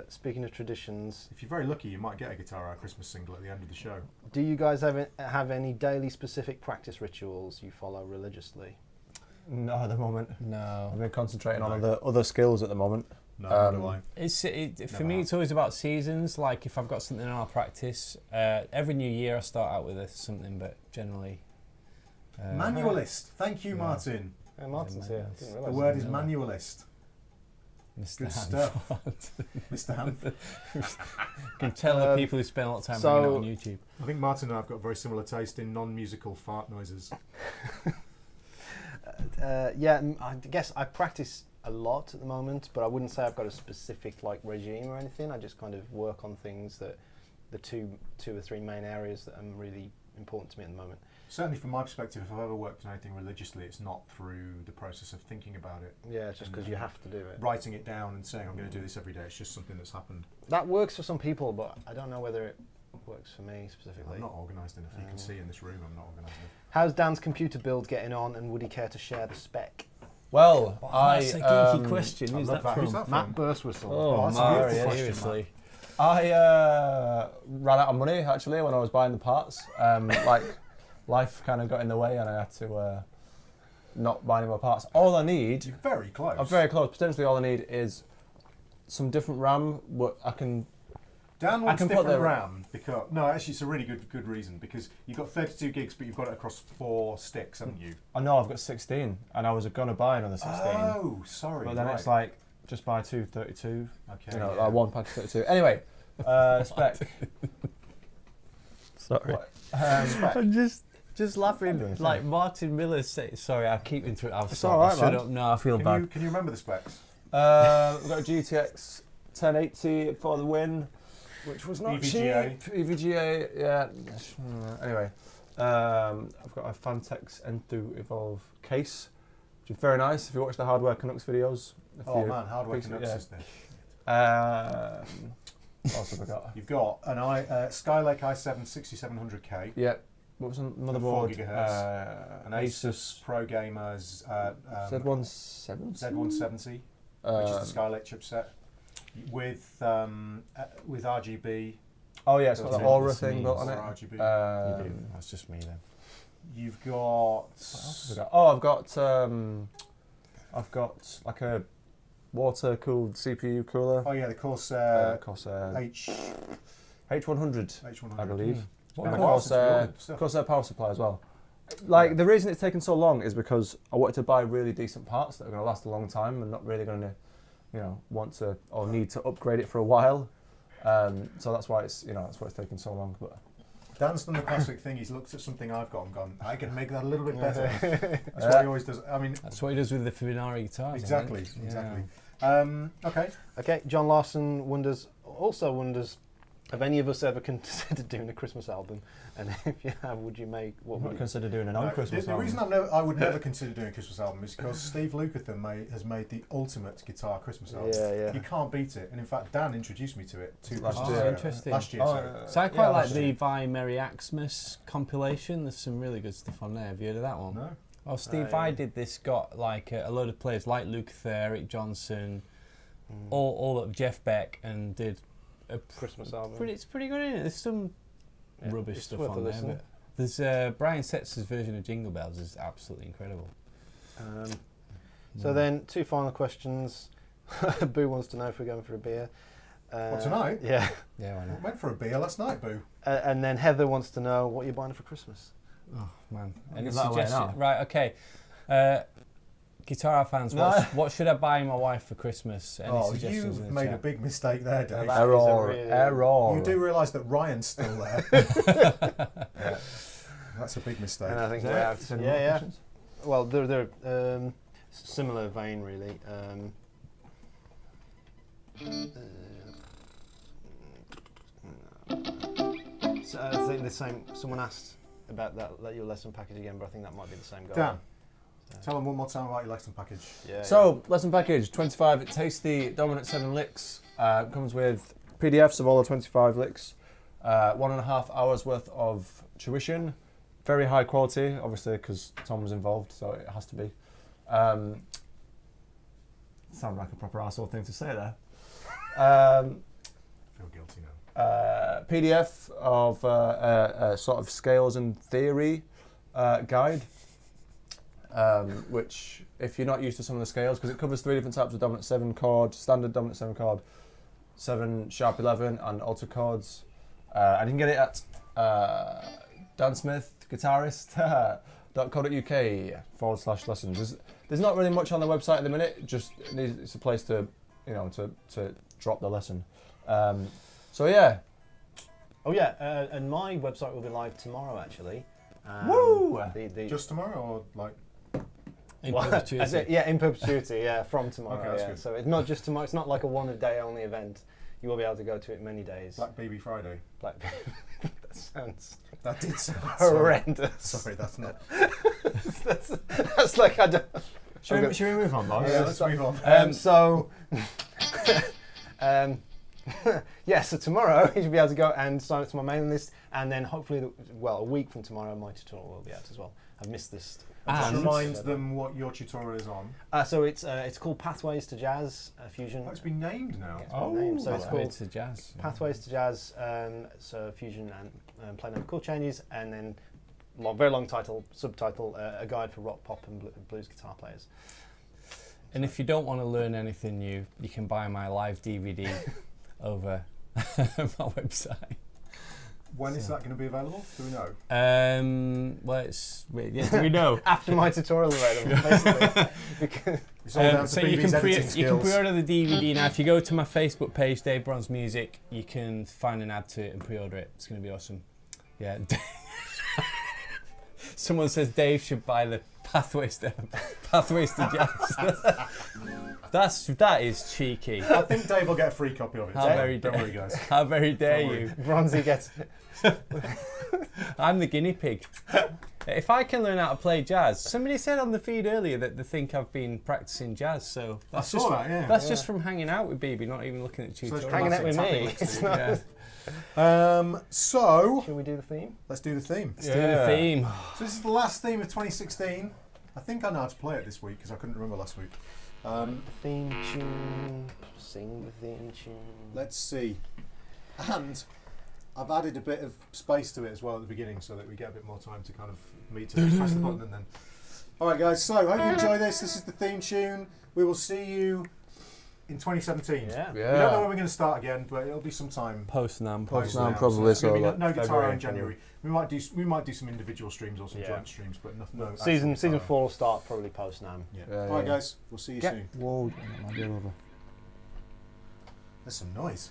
Speaking of traditions, If you're very lucky, you might get a Guitar Hour Christmas single at the end of the show. do you guys have any daily specific practice rituals you follow religiously? No, at the moment. No. I've been concentrating on other skills at the moment. No, nor do I. For me, it's always about seasons. Like if I've got something in our practice, every new year I start out with something, but generally. Manualist. Thank you, Yeah. Martin. Oh, Martin's here. Didn't The realise word that. is manualist. Mr. Good Hanford. stuff. Mr. Hanford. You can tell the people who spend a lot of time so- doing it on YouTube. I think Martin and I have got very similar taste in non-musical fart noises. I guess I practice a lot at the moment, but I wouldn't say I've got a specific like regime or anything. I just kind of work on things that the two or three main areas that are really important to me at the moment. Certainly from my perspective, if I've ever worked on anything religiously, it's not through the process of thinking about it, Yeah, it's just because you have to do it. writing it down and saying I'm going to do this every day. It's just something that's happened. That works for some people, but I don't know whether it works for me specifically. I'm not organised enough. You can see in this room I'm not organised enough. How's Dan's computer build getting on, and would he care to share the spec? Well, That's a geeky question. Who's that Who's from? that Matt from? Burstwhistle. Oh, that's a beautiful question, seriously. I ran out of money actually when I was buying the parts. Like life kind of got in the way, and I had to not buy any more parts. All I need, You're very close. I'm very close. Potentially, all I need is some different RAM. What I can. Dan wants can put different the- RAM because actually it's a really good reason because you've got 32 gigs, but you've got it across 4 sticks, haven't you? I know I've got 16, and I was gonna buy another 16. Oh, sorry. But then right. it's like just buy 2 32. okay, You know, yeah. like 1 pack of 32. Anyway, spec. Sorry. What? I'm just laughing. Like Martin Miller said. Sorry, I keep interrupting. It's all right, Shut man. up. No, I feel bad. Can you remember the specs? We've got a GTX 1080 for the win, which was not EVGA. cheap. EVGA, yeah. Anyway, I've got a Fantex Enthoo Evolve case, which is very nice. If you watch the Hardware Canucks videos. Oh man, Hardware Canucks yeah. is there. What else have I got? You've got an Skylake i7 6700K, Yeah. What was another 4 board? gigahertz, an Asus Pro Gamers Z170. Z170, which is the Skylake chipset, with RGB. Oh yeah, it's got the Built in. Aura This thing means built on Aura it. RGB. You do. That's just me then. You've got. What else have I got? Oh, I've got like a water-cooled CPU cooler. Oh yeah, the Corsair Corsair H100. H100, I believe. What And a course, it's Corsair, good stuff. Corsair power supply as well. Like the reason it's taken so long is because I wanted to buy really decent parts that are going to last a long time and not really going to, want to or need to upgrade it for a while. So that's why it's taken so long. But Dan's done the classic thing. He's looked at something I've got and gone, I can make that a little bit better. That's what he always does. I mean, That's what he does with the Fibonacci guitars. I exactly. think. Okay. Okay, John Larson wonders, have any of us ever considered doing a Christmas album? And if you have, would you make what I would might you? consider doing an No, own Christmas the album. reason I would never consider doing a Christmas album is because Steve Lukather has made the ultimate guitar Christmas album. Yeah. You can't beat it. And in fact, Dan introduced me to it Last Christmas year. ago. Interesting. Last year, sorry. So I quite Yeah, like last the year. Vai Merry Xmas compilation. There's some really good stuff on there. Have you heard of that one? No. Well, Steve Vai did this. Got like a load of players like Lukather, Eric Johnson, all of Jeff Beck, and did a Christmas album. It's pretty good, isn't it? There's some rubbish it's stuff worth a on there, listen. but there's Brian Setz's version of Jingle Bells is absolutely incredible. So then, 2 final questions. Boo wants to know if we're going for a beer. What, tonight? Yeah. Yeah, why I not? went for a beer last night, Boo. And then Heather wants to know what you're buying for Christmas. Oh man, I'll any give that away suggestions? now. Right, okay. Guitar fans, what should I buy my wife for Christmas? Any suggestions in you've the made a chat? big mistake there, Dave. That is a Error. really- Error. You do realise that Ryan's still there. Yeah. That's a big mistake. And I think Is we there- have. is there any Yeah, more yeah. questions? Well, they're similar vein, really. So I think the same. Someone asked about that your lesson package again, but I think that might be the same guy. Dan, tell them one more time about your lesson package. Yeah. So, lesson package, 25 tasty dominant 7 licks. Comes with PDFs of all the 25 licks. 1.5 hours worth of tuition. Very high quality, obviously, because Tom was involved, so it has to be. Sound like a proper arsehole thing to say there. I feel guilty now. PDF of sort of scales and theory guide, which if you're not used to some of the scales, because it covers 3 different types of dominant 7 chord, standard dominant 7 chord, 7 sharp 11 and alter chords, and you can get it at dansmithguitarist.co.uk/lessons. There's not really much on the website at the minute, just it's a place to to drop the lesson. So yeah. Oh yeah, and my website will be live tomorrow actually. Woo! Just tomorrow or like? In Well, perpetuity. in perpetuity, yeah, from tomorrow. Okay, that's yeah. good. So it's not just tomorrow. It's not like a one-a-day only event. You will be able to go to it many days. Black Baby Friday. That sounds That did sound horrendous. Sorry, that's not. That's like I don't. Should we move on, boys? Yeah, let's move on. Yeah, so tomorrow you should be able to go and sign up to my mailing list, and then hopefully, a week from tomorrow, my tutorial will be out as well. I've missed this Just And- remind them what your tutorial is on. So it's called Pathways to Jazz Fusion. Oh, it's been named now. It's been named. So it's Pathway called to Jazz. Pathways to Jazz. So Fusion and playing over chord changes, and then very long subtitle, a guide for rock, pop, and blues guitar players. And if you don't want to learn anything new, you can buy my live DVD over my website. When is that going to be available? Do we know? Well, do we know? After my tutorial available, basically. Because It's all down to so you BB's can editing skills. pre-order the DVD now. If you go to my Facebook page, Dave Bronze Music, you can find an ad to it and pre-order it. It's going to be awesome. Yeah. Someone says Dave should buy the Pathways to Jazz. That is cheeky. I think Dave will get a free copy of it. How so very don't dare worry, guys. How very dare Don't worry. you? Bronzy gets it. I'm the guinea pig. If I can learn how to play jazz, somebody said on the feed earlier that they think I've been practicing jazz, so that's I saw that, yeah. That's just from hanging out with BB, not even looking at So it's tutorials. hanging out with tapping me. next to It's you. not. Yeah. So Shall we do the theme? let's do the theme. Let's do the theme. So this is the last theme of 2016. I think I know how to play it this week because I couldn't remember last week. The theme tune. Sing the theme tune. Let's see. And I've added a bit of space to it as well at the beginning so that we get a bit more time to kind of meet to press the button and then. Alright guys, so hope you enjoy this. This is the theme tune. We will see you in 2017. Yeah. We don't know when we're going to start again, but it'll be some time. Post-NAM. Post-NAM, now. probably, It's gonna be so no guitar February, in January. We might do some individual streams or some Yeah. joint streams, but no. actual Season guitar. 4 will start probably post NAM. Yeah. Yeah, Alright yeah. guys, we'll see you soon. Whoa, my dear over. There's some noise.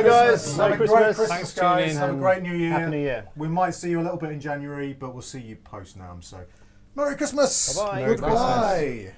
guys. Have Merry a great Christmas. Christmas, Thanks for guys. tuning in Have a and great New Year. Happy New Year. We might see you a little bit in January, but we'll see you post NAM. So, Merry Christmas. Bye-bye. Goodbye.